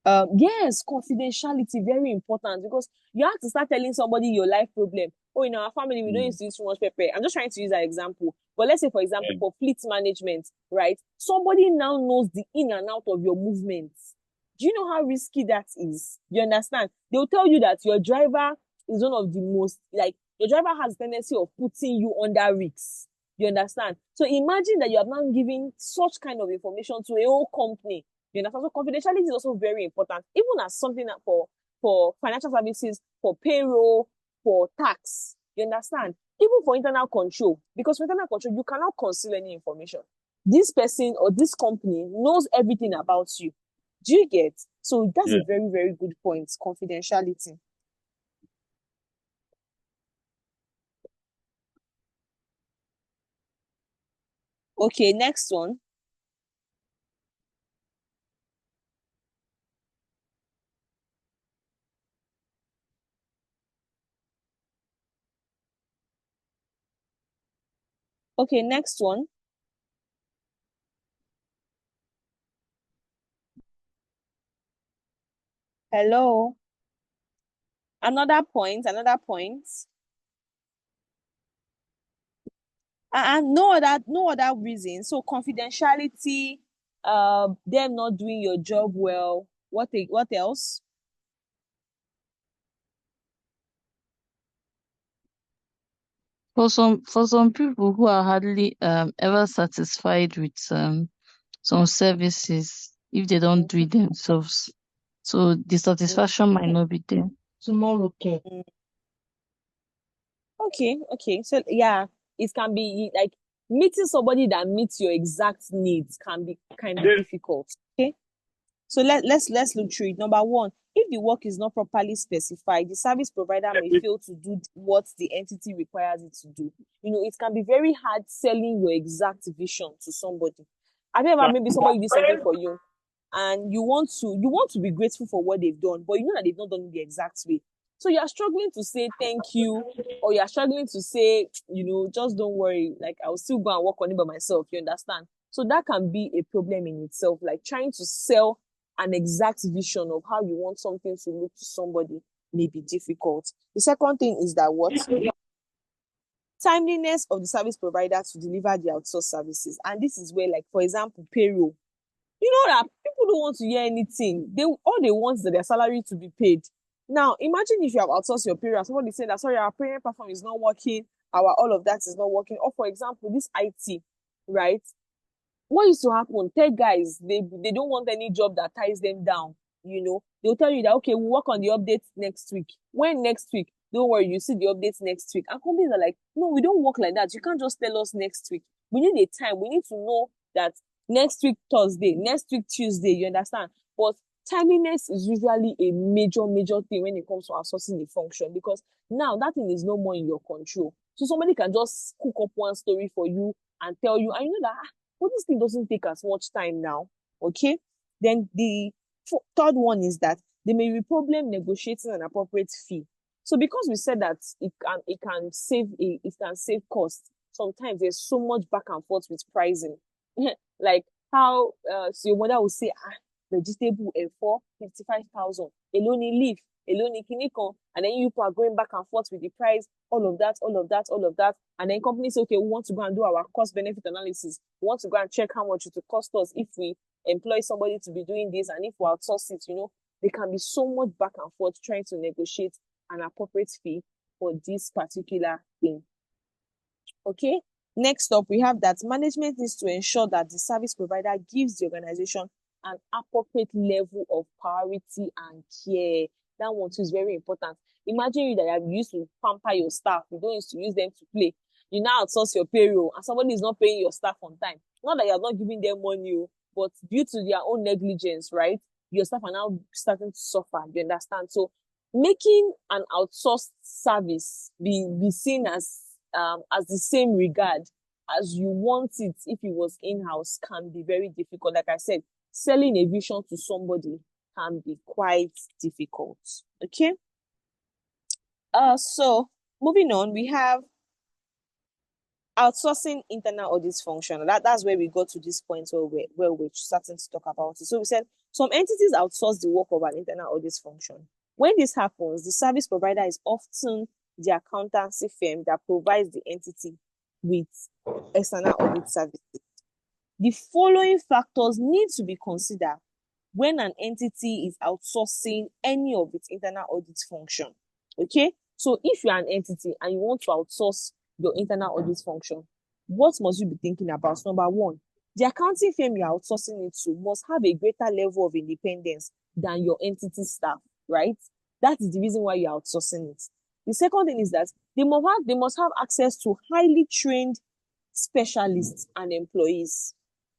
Yes, confidentiality, very important, because you have to start telling somebody your life problem. Oh, in our family, we don't use to use too much pepper. I'm just trying to use that example. But let's say, for example, for fleet management, right? Somebody now knows the in and out of your movements. Do you know how risky that is? You understand? They'll tell you that your driver is one of the most, like, your driver has a tendency of putting you under risks. You understand? So imagine that you have now given such kind of information to a whole company. You understand? So confidentiality is also very important, even as something that for financial services, for payroll, for tax. You understand? Even for internal control, because for internal control, you cannot conceal any information. This person or this company knows everything about you. Do you get? So that's a very, very good point, confidentiality. Okay, next one. Okay, next one. Hello. Another point, another point. And no other reason. So confidentiality, them not doing your job well. What else? For some people who are hardly ever satisfied with some services if they don't do it themselves, so the satisfaction might not be there. Tomorrow, okay. Okay. So yeah, it can be like meeting somebody that meets your exact needs can be kind of difficult. Okay. So let's look through it. Number one, if the work is not properly specified, the service provider may fail to do what the entity requires it to do. You know, it can be very hard selling your exact vision to somebody. Have you ever maybe somebody did something for you and you want to be grateful for what they've done, but you know that they've not done it the exact way. So you're struggling to say thank you, or you're struggling to say, just don't worry, like I'll still go and work on it by myself. You understand? So that can be a problem in itself, like trying to sell an exact vision of how you want something to look to somebody may be difficult. The second thing is that what? Timeliness of the service provider to deliver the outsourced services. And this is where, like, for example, payroll. You know that people don't want to hear anything. All they want is that their salary to be paid. Now, imagine if you have outsourced your payroll, somebody saying that, sorry, our payment platform is not working, all of that is not working. Or for example, this IT, right? What used to happen? Tech guys, they don't want any job that ties them down. They'll tell you that, okay, we'll work on the updates next week. When next week? Don't worry, you see the updates next week. And companies are like, no, we don't work like that. You can't just tell us next week. We need a time. We need to know that next week Thursday, next week Tuesday, you understand? But timeliness is usually a major, major thing when it comes to outsourcing the function, because now that thing is no more in your control. So somebody can just cook up one story for you and tell you, and you know that, but this thing doesn't take as much time now. Okay. Then the third one is that there may be problem negotiating an appropriate fee. So because we said that it can save costs, sometimes there's so much back and forth with pricing. Like how so your mother will say, vegetable for 55,000, alone leaf, alone kinikon, and then you are going back and forth with the price, all of that, and then companies say, okay, we want to go and do our cost benefit analysis. We want to go and check how much it will cost us if we employ somebody to be doing this, and if we outsource it. There can be so much back and forth trying to negotiate an appropriate fee for this particular thing. Okay. Next up, we have that management needs to ensure that the service provider gives the organization an appropriate level of priority and care. That one too is very important. Imagine you that have used to pamper your staff. You don't used to use them to play. You now outsource your payroll and somebody is not paying your staff on time. Not that you're not giving them money, but due to their own negligence, right? Your staff are now starting to suffer. You understand? So making an outsourced service be seen as the same regard as you want it if it was in-house can be very difficult. Like I said, selling a vision to somebody can be quite difficult. Okay. So moving on, we have outsourcing internal audit function. That's where we got to this point where we're starting to talk about it. So we said some entities outsource the work of an internal audit function. When this happens, the service provider is often the accountancy firm that provides the entity with external audit services. The following factors need to be considered when an entity is outsourcing any of its internal audit function. Okay, so if you're an entity and you want to outsource your internal audit function, what must you be thinking about? Number one, the accounting firm you're outsourcing it to must have a greater level of independence than your entity staff, right? That is the reason why you're outsourcing it. The second thing is that they must have access to highly trained specialists and employees.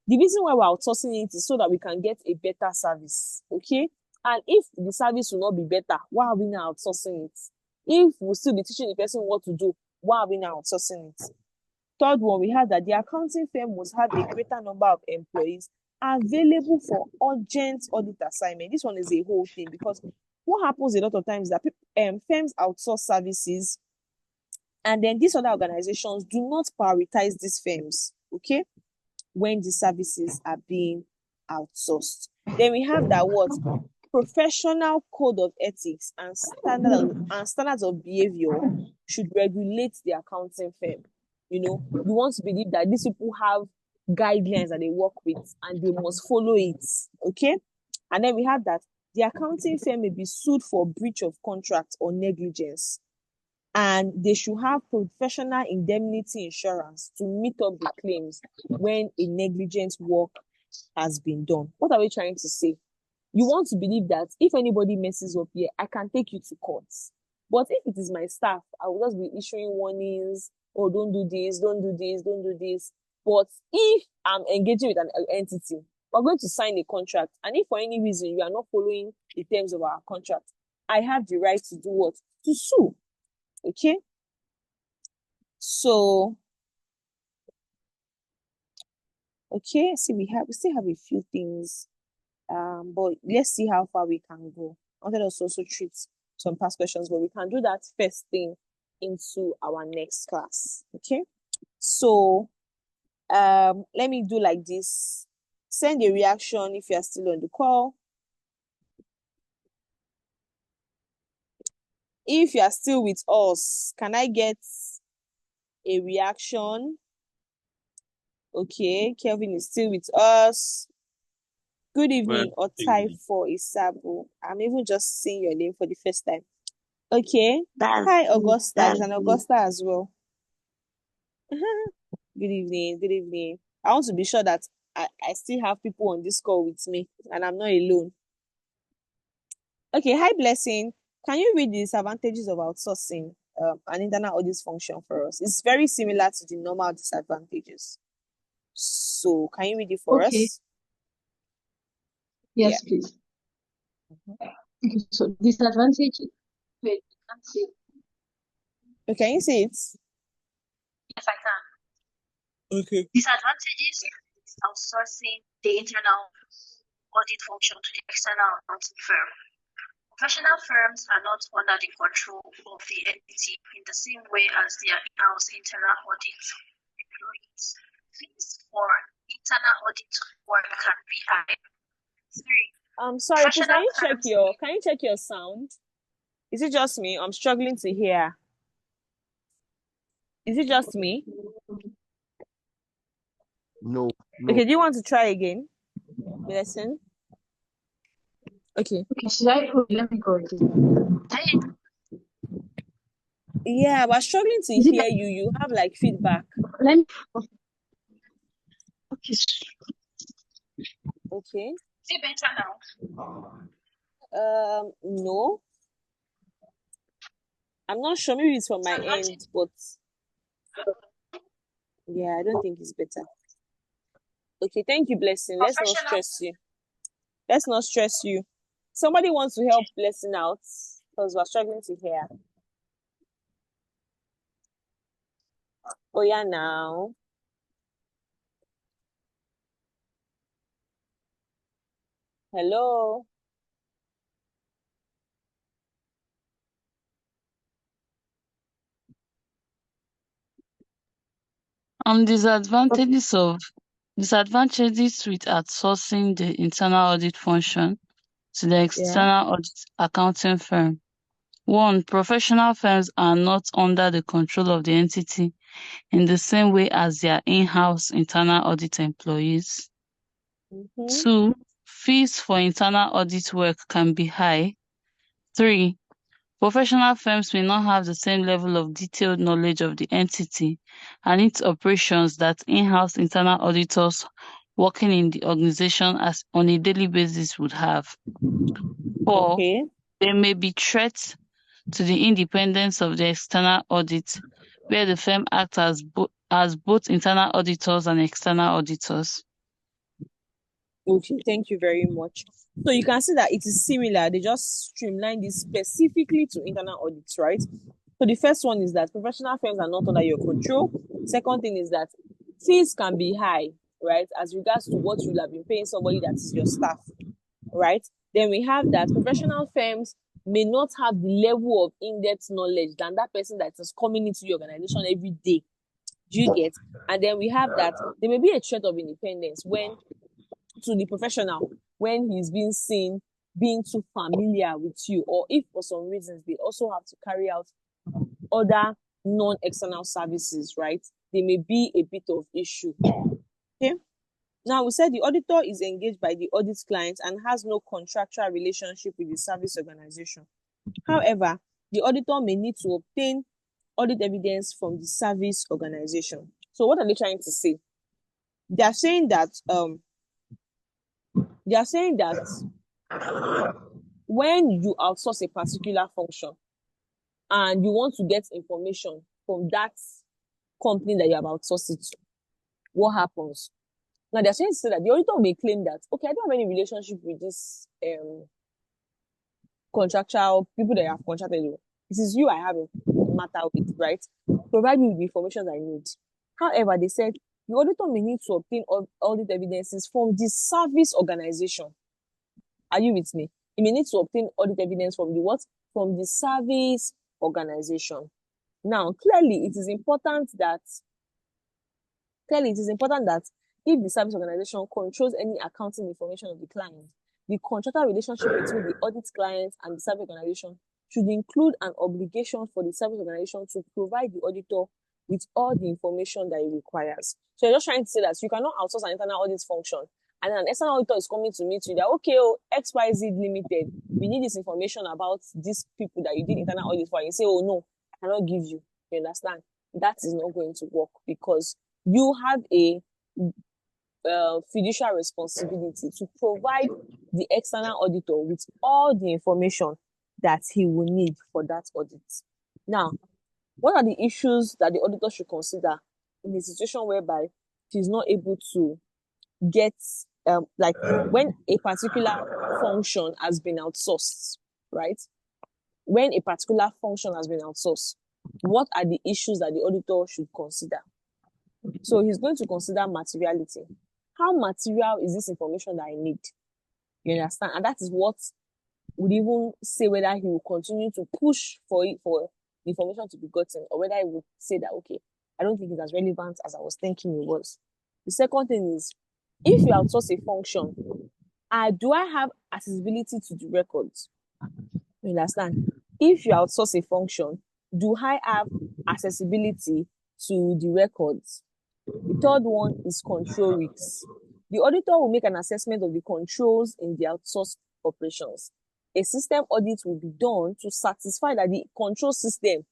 The reason why we're outsourcing it is so that we can get a better service, okay? And if the service will not be better, why are we now outsourcing it? If we'll still be teaching the person what to do, why are we now outsourcing it? Third one, we have that the accounting firm must have a greater number of employees available for urgent audit assignment. This one is a whole thing, because what happens a lot of times is that firms outsource services, and then these other organizations do not prioritize these firms, okay, when the services are being outsourced. Then we have that what professional code of ethics and standards of behavior should regulate the accounting firm. You know, you want to believe that these people have guidelines that they work with and they must follow it. Okay. And then we have that the accounting firm may be sued for breach of contract or negligence, and they should have professional indemnity insurance to meet up the claims when a negligent work has been done. What are we trying to say? You want to believe that if anybody messes up here, I can take you to court. But if it is my staff, I will just be issuing warnings, oh, don't do this, don't do this, don't do this. But if I'm engaging with an entity, we're going to sign a contract, and if for any reason you are not following the terms of our contract, I have the right to do what? To sue. Okay? So, okay, see, we still have a few things, but let's see how far we can go. I wanted us to also treat some past questions, but we can do that first thing into our next class. Okay, so let me do like this. Send a reaction if you are still on the call. If you are still with us, can I get a reaction? Okay, Kelvin is still with us. Good evening, Otai for Isabu. I'm even just seeing your name for the first time. Okay. Hi, Augusta. There's an Augusta as well. Good evening. Good evening. I want to be sure that I still have people on this call with me and I'm not alone. Okay. Hi, Blessing. Can you read the disadvantages of outsourcing an internal audit function for us? It's very similar to the normal disadvantages. So can you read it for us? Yes, please. Okay, so disadvantage. Wait, I can't see. Okay, can you see it? Yes, I can. Okay. Disadvantages of outsourcing the internal audit function to the external accounting firm. Professional firms are not under the control of the entity in the same way as their in-house internal audit employees. Fees for internal audit work can be high. Sorry, please, can you check your sound? Is it just me? I'm struggling to hear. Is it just me? No. Okay, do you want to try again? Listen. Okay. Okay, should I let me go again? Yeah, but struggling to hear you. You have like feedback. Let me. Okay. Okay. Is it better now? No. I'm not sure. Maybe it's from my end, but yeah, I don't think it's better. Okay, thank you, Blessing. Let's not stress you. Let's not stress you. Somebody wants to help Blessing out because we're struggling to hear. Oh yeah, now. Hello. Disadvantages with outsourcing the internal audit function to the external audit accounting firm. 1. Professional firms are not under the control of the entity in the same way as their in-house internal audit employees. 2. Fees for internal audit work can be high. 3. Professional firms may not have the same level of detailed knowledge of the entity and its operations that in-house internal auditors working in the organization as on a daily basis would have. 4. There may be threats to the independence of the external audit, where the firm acts as both internal auditors and external auditors. Okay, thank you very much. So you can see that it is similar. They just streamlined this specifically to internal audits, right? So the first one is that professional firms are not under your control. Second thing is that fees can be high, right? As regards to what you'll have been paying somebody that is your staff, right? Then we have that professional firms may not have the level of in-depth knowledge than that person that is coming into your organization every day. Do you get? And then we have that there may be a threat of independence when to the professional when he's being seen being too familiar with you, or if for some reasons they also have to carry out other non-external services, right? There may be a bit of issue. Okay. Now we said the auditor is engaged by the audit client and has no contractual relationship with the service organization. However, the auditor may need to obtain audit evidence from the service organization. So what are they trying to say? They are saying that when you outsource a particular function and you want to get information from that company that you have outsourced it to, what happens? Now they're trying to say that the auditor may claim that, okay, I don't have any relationship with this contractual people that you have contracted with. This is you I have a matter with, right? Provide me with the information I need. However, they said the auditor may need to obtain audit evidences from the service organization. Are you with me? He may need to obtain audit evidence from the what? From the service organization. Now, clearly, it is important that if the service organization controls any accounting information of the client, the contractual relationship between the audit client and the service organization should include an obligation for the service organization to provide the auditor with all the information that it requires. So you're just trying to say that you cannot outsource an internal audit function and an external auditor is coming to meet you that, okay, XYZ Limited, we need this information about these people that you did internal audit for. And you say, oh no, I cannot give you. You understand? That is not going to work because you have a fiduciary responsibility to provide the external auditor with all the information that he will need for that audit. Now, what are the issues that the auditor should consider in a situation whereby she's not able to get, like when a particular function has been outsourced, right? When a particular function has been outsourced, what are the issues that the auditor should consider? So he's going to consider materiality. How material is this information that I need? You understand? And that is what would even say whether he will continue to push for the information to be gotten, or whether he would say that, okay, I don't think it's as relevant as I was thinking it was. The second thing is, if you outsource a function, do I have accessibility to the records? You understand? If you outsource a function, do I have accessibility to the records? The third one is control risks. The auditor will make an assessment of the controls in the outsourced operations. A system audit will be done to satisfy that the control system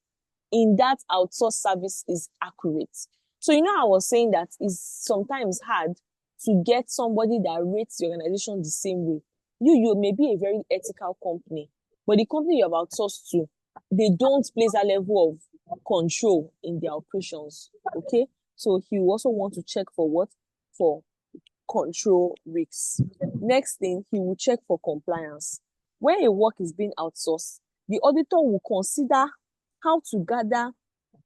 in that outsourced service is accurate. So, I was saying that it's sometimes hard to get somebody that rates the organization the same way. You may be a very ethical company, but the company you have outsourced to, they don't place a level of control in their operations, okay? So he will also want to check for what? For control risks. Next thing, he will check for compliance. When a work is being outsourced, the auditor will consider how to gather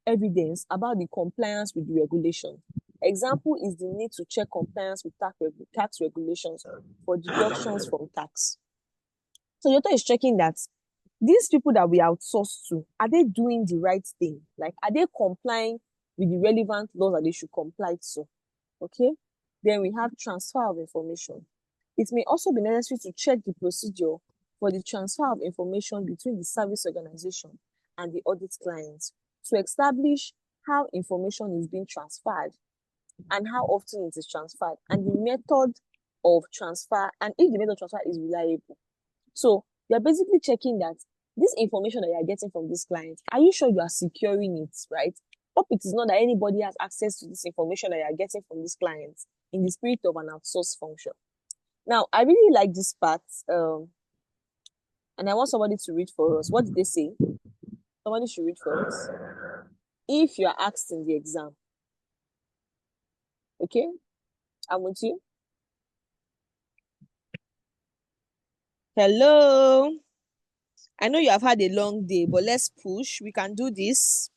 evidence about the compliance with the regulation. Example is the need to check compliance with tax regulations for deductions from tax. So the auditor is checking that these people that we outsource to, are they doing the right thing? Like, are they complying with the relevant laws that they should comply to. Okay? Then we have transfer of information. It may also be necessary to check the procedure for the transfer of information between the service organization and the audit client to establish how information is being transferred and how often it is transferred and the method of transfer and if the method of transfer is reliable. So you're basically checking that this information that you're getting from this client, are you sure you are securing it, right? Hope it is not that anybody has access to this information that you're getting from this client in the spirit of an outsourced function. Now, I really like this part, and I want somebody to read for us. What did they say? Somebody should read for us. If you are asked in the exam, okay? I'm with you. Hello. I know you have had a long day, but let's push. We can do this.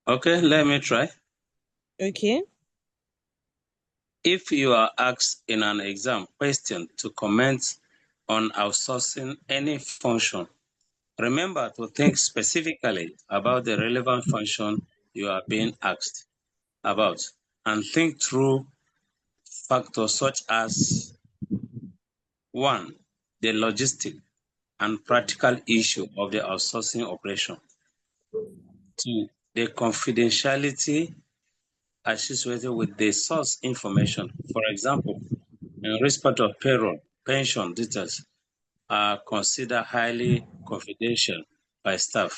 Okay, let me try. Okay. If you are asked in an exam question to comment on outsourcing any function, remember to think specifically about the relevant function you are being asked about and think through factors such as 1. The logistic and practical issue of the outsourcing operation. 2. The confidentiality associated with the source information. For example, in respect of payroll, pension details are considered highly confidential by staff.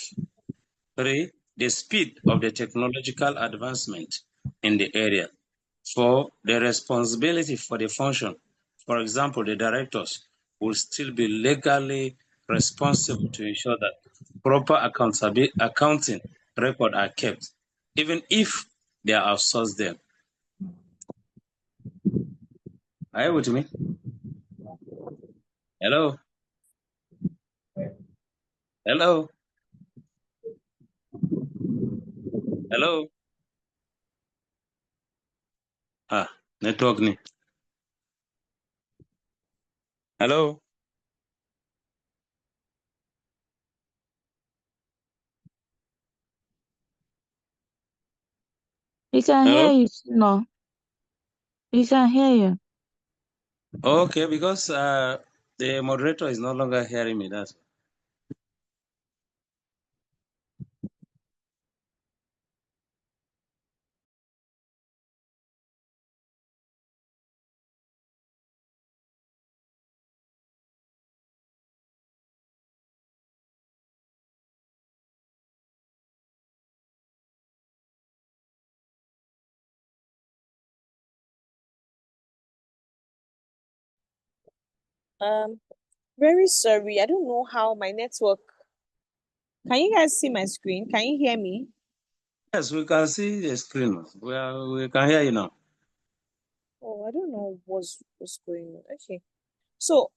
3. The speed of the technological advancement in the area. 4. The responsibility for the function. For example, the directors will still be legally responsible to ensure that proper accounting records are kept, even if they are outsourced them. Are you with me? Hello? Hello? Hello? Network ni. Hello? We can Hello? hear you no. We can hear you. Okay, because the moderator is no longer hearing me. That's Very sorry. I don't know how my network. Can you guys see my screen? Can you hear me? yes, we can see the screen. We can hear you now. Oh, I don't know what's going on. Okay. So,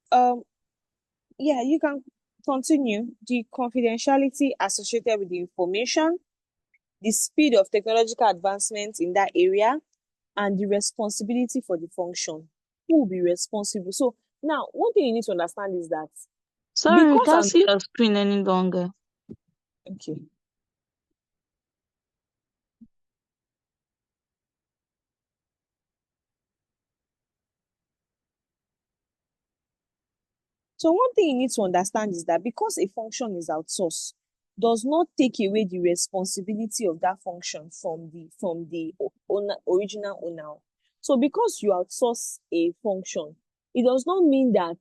yeah, you can continue. The confidentiality associated with the information, the speed of technological advancement in that area, and the responsibility for the function. Who will be responsible? So now, one thing you need to understand is that Sorry, we because can't see your screen any longer. okay. So one thing you need to understand is that because a function is outsourced, does not take away the responsibility of that function from the original owner. So because you outsource a function, it does not mean that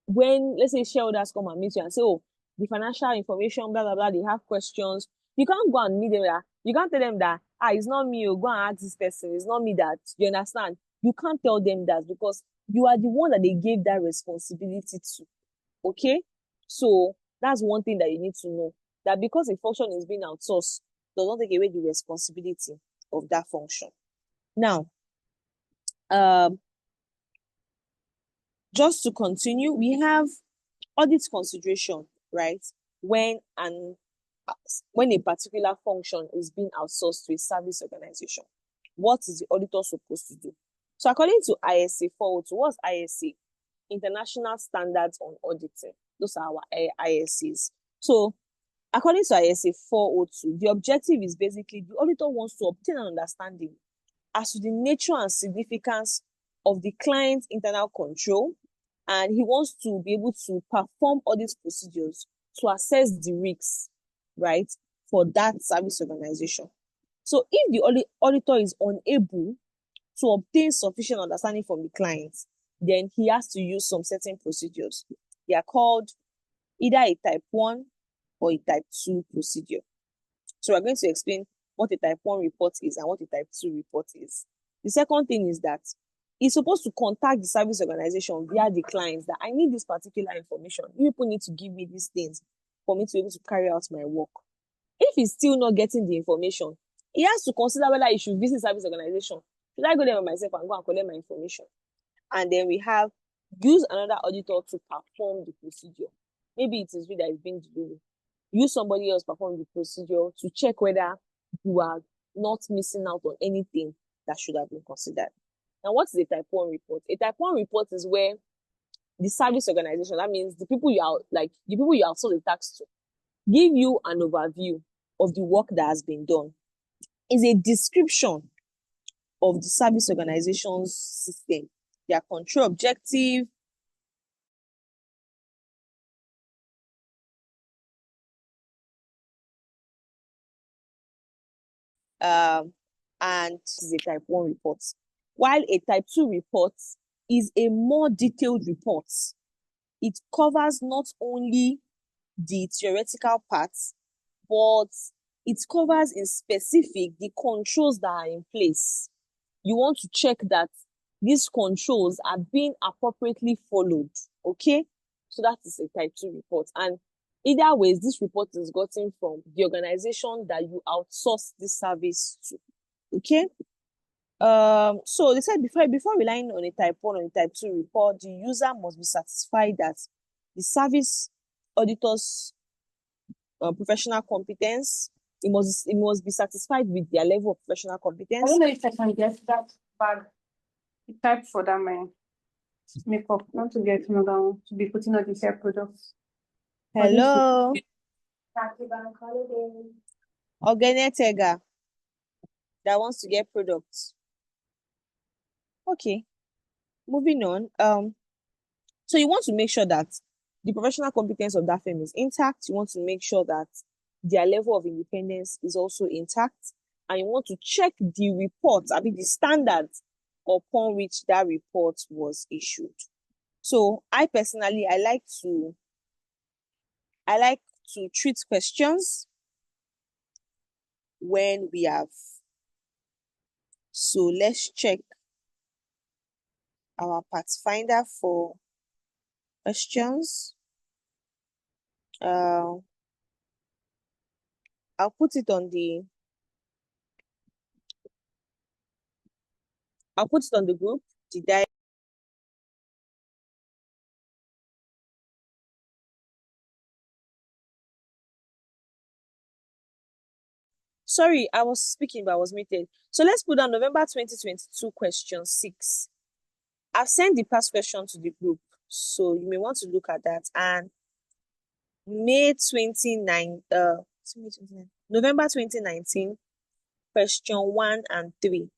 when, let's say, shareholders come and meet you and say, oh, the financial information, blah, blah, blah, they have questions, you can't go and meet them that, you can't tell them that, it's not me, go and ask this person, it's not me that, you understand? You can't tell them that because you are the one that they gave that responsibility to, okay? So that's one thing that you need to know, that because a function is being outsourced, does not take away the responsibility of that function. Now, just to continue, we have audit consideration, right? When a particular function is being outsourced to a service organization, what is the auditor supposed to do? So according to ISA 402, what's ISA? International Standards on Auditing. Those are our ISAs. So According to ISA 402, the objective is basically the auditor wants to obtain an understanding as to the nature and significance of the client's internal control, and he wants to be able to perform audit procedures to assess the risks, right, for that service organization. So if the auditor is unable to obtain sufficient understanding from the client, then he has to use some certain procedures. They are called either a type 1 or a type 2 procedure. So we're going to explain what a type 1 report is and what a type 2 report is. The second thing is that he's supposed to contact the service organization via the clients that I need this particular information. You people need to give me these things for me to be able to carry out my work. If he's still not getting the information, he has to consider whether he should visit service organization. Should I go there by myself and go and collect my information? And then we have use another auditor to perform the procedure. Maybe it is you that is being delivered. Use somebody else perform the procedure to check whether you are not missing out on anything that should have been considered. Now, what is a type 1 report? A type 1 report is where the service organization, that means the people you have sold the tax to, give you an overview of the work that has been done. Is a description of the service organization's system, their control objective, and is a type 1 report. While a type 2 report is a more detailed report. It covers not only the theoretical parts, but it covers in specific the controls that are in place. You want to check that these controls are being appropriately followed, okay? So that is a type 2 report. And either ways, this report is gotten from the organization that you outsource this service to, okay? So they said before relying on a type 1 or a type 2 report, the user must be satisfied that the service auditor's professional competence, it must be satisfied with their level of professional I competence. don't know if I can get that bag. The type for that my makeup. I want to get another one to be putting on the hair products. Hello. Ogene Tega that wants to get products. Okay, moving on. So you want to make sure that the professional competence of that firm is intact. You want to make sure that their level of independence is also intact. And you want to check the report, the standards upon which that report was issued. So I personally, I like to treat questions when we have. So let's check our Pathfinder for questions. I'll put it on the group. Did I? Sorry, I was speaking, but I was muted. So let's put down November 2022 question 6. I've sent the past question to the group, so you may want to look at that. And November 2019, question 1 and 3.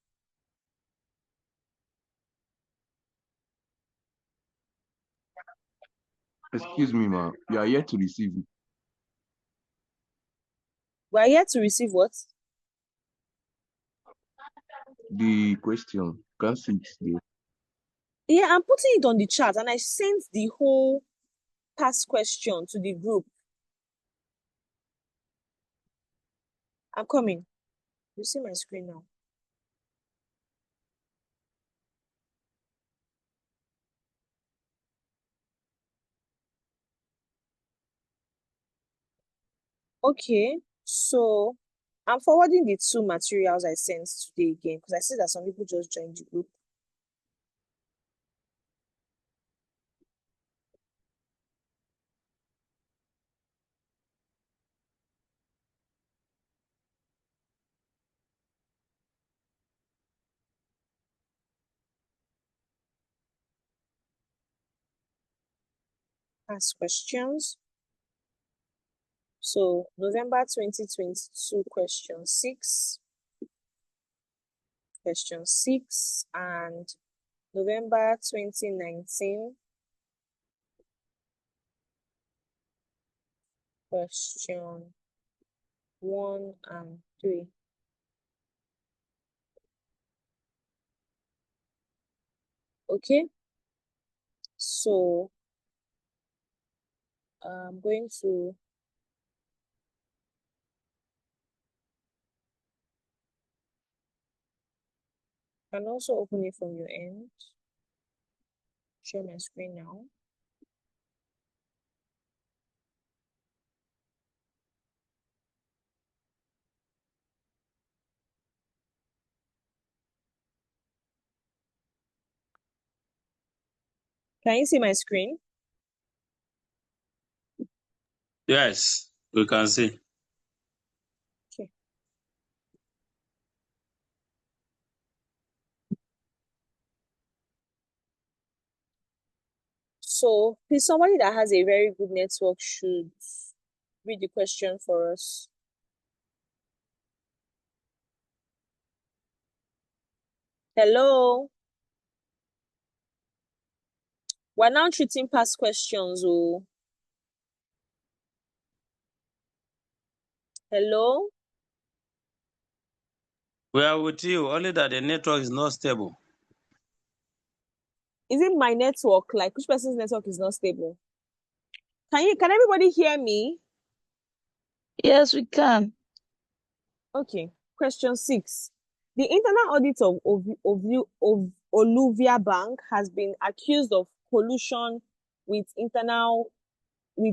Excuse me, ma. You are yet to receive it. We are yet to receive what? The question. Can't see it there. Yeah, I'm putting it on the chat, and I sent the whole past question to the group. I'm coming. You see my screen now. Okay, so I'm forwarding the 2 materials I sent today again because I see that some people just joined the group. Ask questions. So November 2022, question 6, and November 2019, question 1 and 3. Okay, so I'm going to can also open it from your end. Share my screen now. Can you see my screen? Yes, we can see. Okay. So please, somebody that has a very good network should read the question for us. Hello. We're now treating past questions. Oh, hello. We are with you, only that the network is not stable. Is it my network? Like, which person's network is not stable? Can everybody hear me? Yes, we can. Okay. Question 6. The internal audit of Oluvia Bank has been accused of collusion with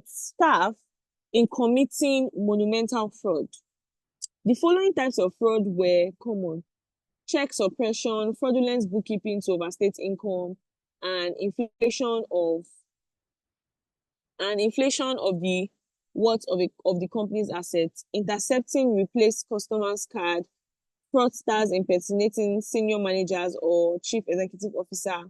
staff in committing monumental fraud. The following types of fraud were common: check suppression, fraudulent bookkeeping to overstate income, and inflation of the worth of the company's assets, intercepting replaced customers' card, fraudsters impersonating senior managers or chief executive officer,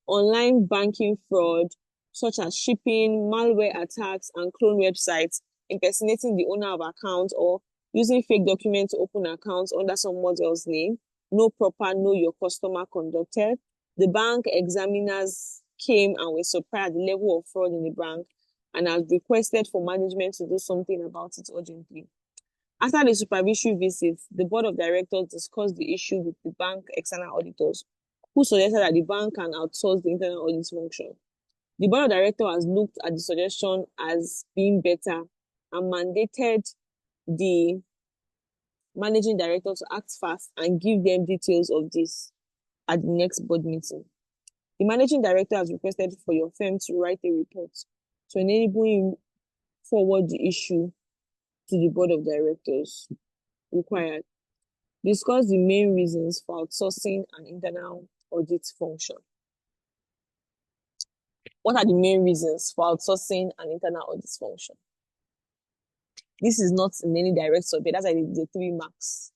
online banking fraud such as shipping, malware attacks, and clone websites, impersonating the owner of accounts or using fake documents to open accounts under someone else's name, no proper know your customer conducted. The bank examiners came and were surprised at the level of fraud in the bank and has requested for management to do something about it urgently. After the supervisory visit, the board of directors discussed the issue with the bank external auditors, who suggested that the bank can outsource the internal audit function. The board of directors has looked at the suggestion as being better and mandated the managing director to act fast and give them details of this at the next board meeting. The managing director has requested for your firm to write a report to enable him forward the issue to the board of directors required. Discuss the main reasons for outsourcing an internal audit function. What are the main reasons for outsourcing an internal audit function? This is not in any direct survey. That's like the 3 marks.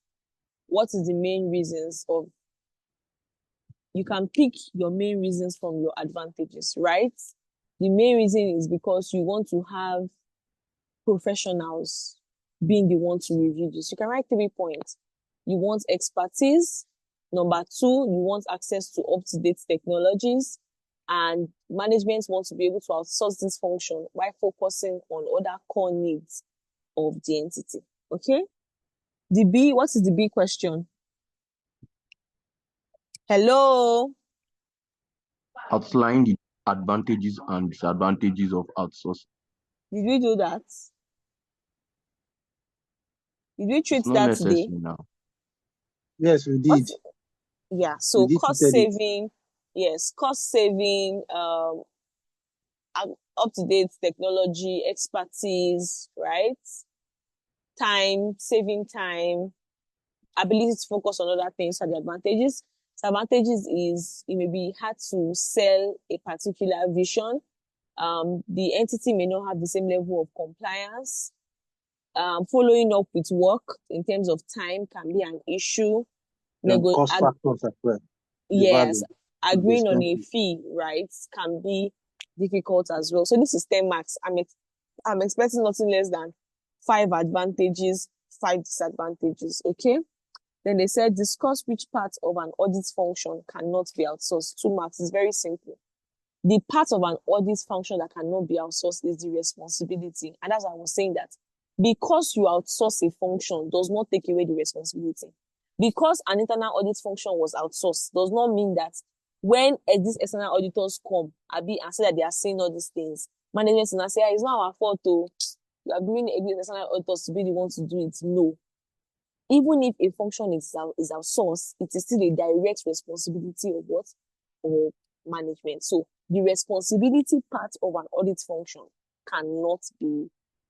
What is the main reasons of? You can pick your main reasons from your advantages, right? The main reason is because you want to have professionals being the one to review this. You can write 3 points. You want expertise. Number 2, you want access to up-to-date technologies. And management wants to be able to outsource this function while focusing on other core needs of the entity. Okay? The B, what is the B question? Hello? Outline the advantages and disadvantages of outsourcing. Did we do that? Did we treat It's not that necessary today? now. Yes, we did. Yeah, so We did cost treated it. saving, yes, cost saving, up-to-date technology, expertise, right? Time, saving time, ability to focus on other things are the advantages. Disadvantages is it may be hard to sell a particular vision. The entity may not have the same level of compliance. Following up with work in terms of time can be an issue. And cost factors as well. Yes, Value agreeing on a expensive. fee, right, can be difficult as well. So this is 10 marks. I'm expecting nothing less than 5 advantages, 5 disadvantages. Okay. Then they said, discuss which part of an audit function cannot be outsourced. 2 marks is very simple. The part of an audit function that cannot be outsourced is the responsibility. And that's why I was saying that because you outsource a function does not take away the responsibility. Because an internal audit function was outsourced does not mean that when these external auditors come, and say that they are saying all these things, management is not saying, it's not our fault, though. You are giving the external auditors to be the ones to do it. No. Even if a function is outsourced, it is still a direct responsibility of what? Of management. So the responsibility part of an audit function cannot be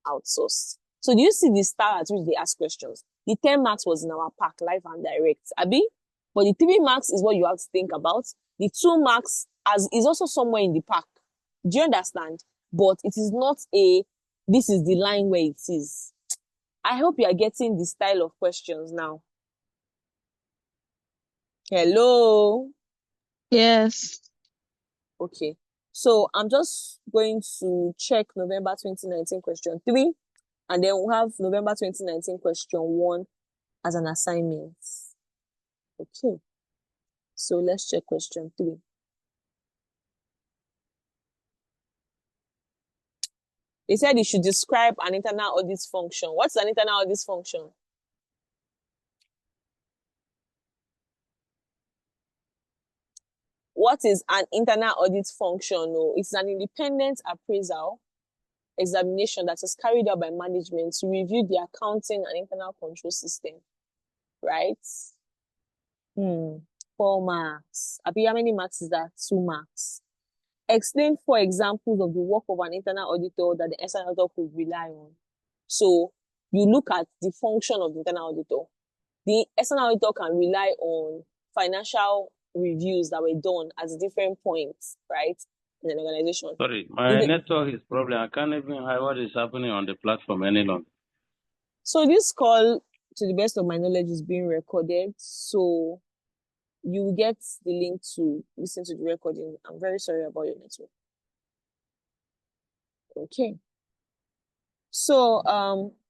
outsourced. So do you see the style at which they ask questions? The 10 marks was in our pack, live and direct, Abi. But the 3 marks is what you have to think about. The 2 marks is also somewhere in the pack. Do you understand? But it is not this is the line where it is. I hope you are getting the style of questions now. Hello? Yes. Okay. So I'm just going to check November 2019 question 3, and then we'll have November 2019 question 1 as an assignment. Okay. So let's check question 3. They said you should describe an internal audit function. What's an internal audit function? What is an internal audit function? No, it's an independent appraisal examination that is carried out by management to review the accounting and internal control system. Right? 4 marks. Abi, how many marks is that? 2 marks. Explain 4 examples of the work of an internal auditor that the external auditor could rely on. So you look at the function of the internal auditor. The external auditor can rely on financial reviews that were done at different points, right, in an organization. Sorry, my network is problem. I can't even hear what is happening on the platform any longer. So this call, to the best of my knowledge, is being recorded. So you will get the link to listen to the recording. I'm very sorry about your network. Okay. So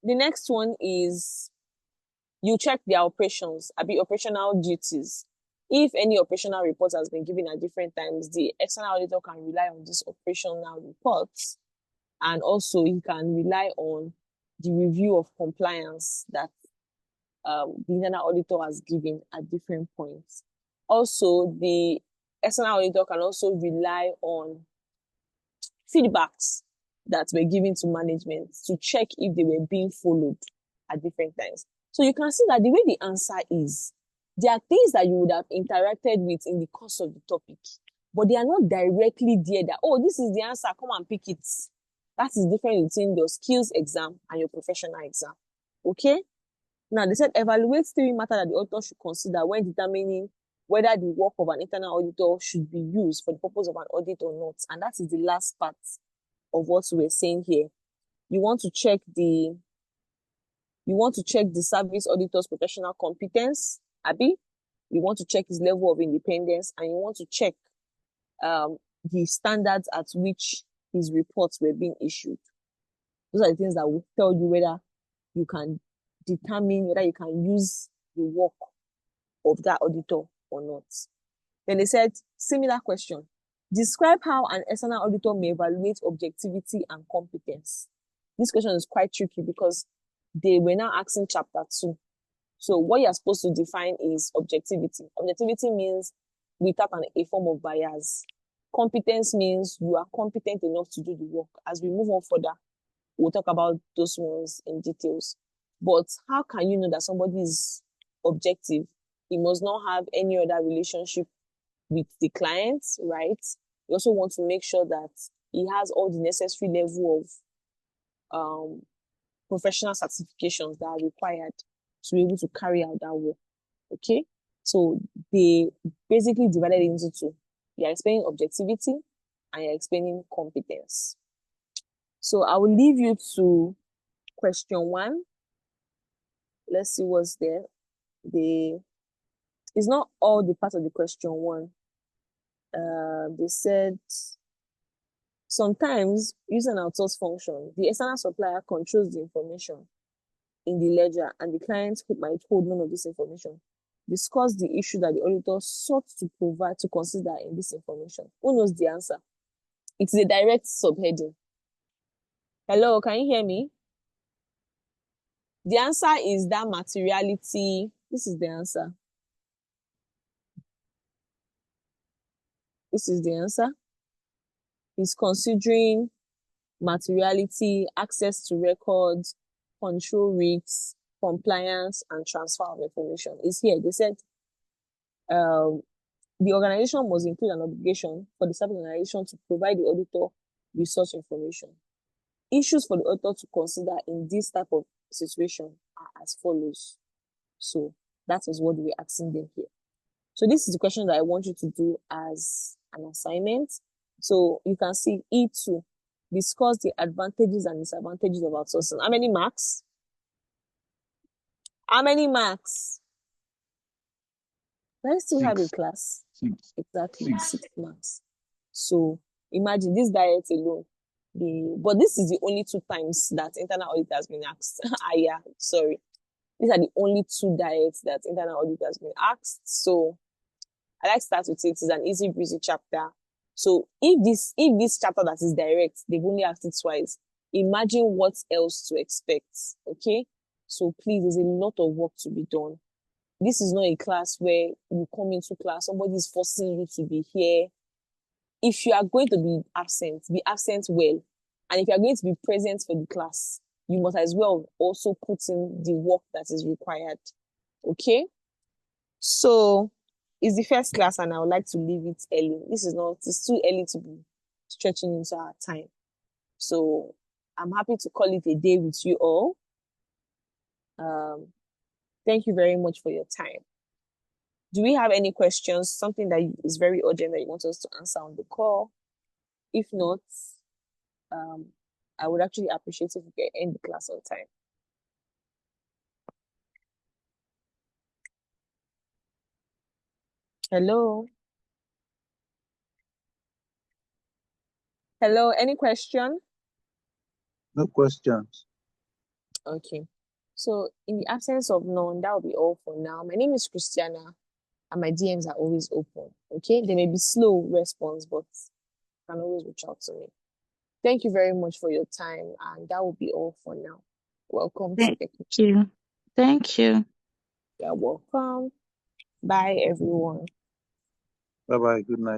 the next one is you check their operations, operational duties. If any operational report has been given at different times, the external auditor can rely on these operational reports, and also he can rely on the review of compliance that the internal auditor has given at different points. Also, the external auditor can also rely on feedbacks that were given to management to check if they were being followed at different times. So you can see that the way the answer is, there are things that you would have interacted with in the course of the topic, but they are not directly there that, oh, this is the answer, come and pick it. That is different between your skills exam and your professional exam. Okay? Now, they said evaluate 3 matters that the auditor should consider when determining whether the work of an internal auditor should be used for the purpose of an audit or not. And that is the last part of what we're saying here. You want to check the service auditor's professional competence, Abi. You want to check his level of independence, and you want to check the standards at which his reports were being issued. Those are the things that will tell you whether you can determine whether you can use the work of that auditor or not. Then they said, similar question. Describe how an external auditor may evaluate objectivity and competence. This question is quite tricky because they were now asking chapter 2. So what you're supposed to define is objectivity. Objectivity means without a form of bias. Competence means you are competent enough to do the work. As we move on further, we'll talk about those ones in details. But how can you know that somebody is objective? He must not have any other relationship with the client, right? You also want to make sure that he has all the necessary level of professional certifications that are required to be able to carry out that work. Okay? So they basically divided it into 2. You're explaining objectivity and you're explaining competence. So I will leave you to question 1. Let's see what's there. It's not all the part of the question 1. They said sometimes using an outsource function, the external supplier controls the information in the ledger and the client might hold none of this information. Discuss the issue that the auditor sought to provide to consider in this information. Who knows the answer? It's a direct subheading. Hello, can you hear me? The answer is that materiality. This is the answer. This is the answer. It's considering materiality, access to records, control risks, compliance, and transfer of information. It's here. They said the organization must include an obligation for the service organization to provide the auditor with such information. Issues for the auditor to consider in this type of situation are as follows. So that is what we're asking them here. So this is the question that I want you to do as an assignment. So you can see E2, discuss the advantages and disadvantages of outsourcing. How many marks? How many marks? Do I still have a class? Six. Exactly, 6 marks. So imagine this diet alone. But this is the only 2 times that internal audit has been asked. Yeah, sorry. These are the only 2 diets that internal audit has been asked. So I like to start with it. It's an easy breezy chapter. So if this chapter that is direct, they've only asked it twice, imagine what else to expect. Okay? So please, there's a lot of work to be done. This is not a class where you come into class, somebody's forcing you to be here. If you are going to be absent well. And if you are going to be present for the class, you must as well also put in the work that is required. Okay? So it's the first class and I would like to leave it early. It's too early to be stretching into our time. So I'm happy to call it a day with you all. Thank you very much for your time. Do we have any questions? Something that is very urgent that you want us to answer on the call? If not, I would actually appreciate if you can end the class on time. Hello? Hello, any question? No questions. Okay. So in the absence of none, that will be all for now. My name is Christiana and my DMs are always open. Okay. They may be slow response, but you can always reach out to me. Thank you very much for your time. And that will be all for now. Welcome to Thank you. Thank you. You're welcome. Bye, everyone. Bye-bye. Good night.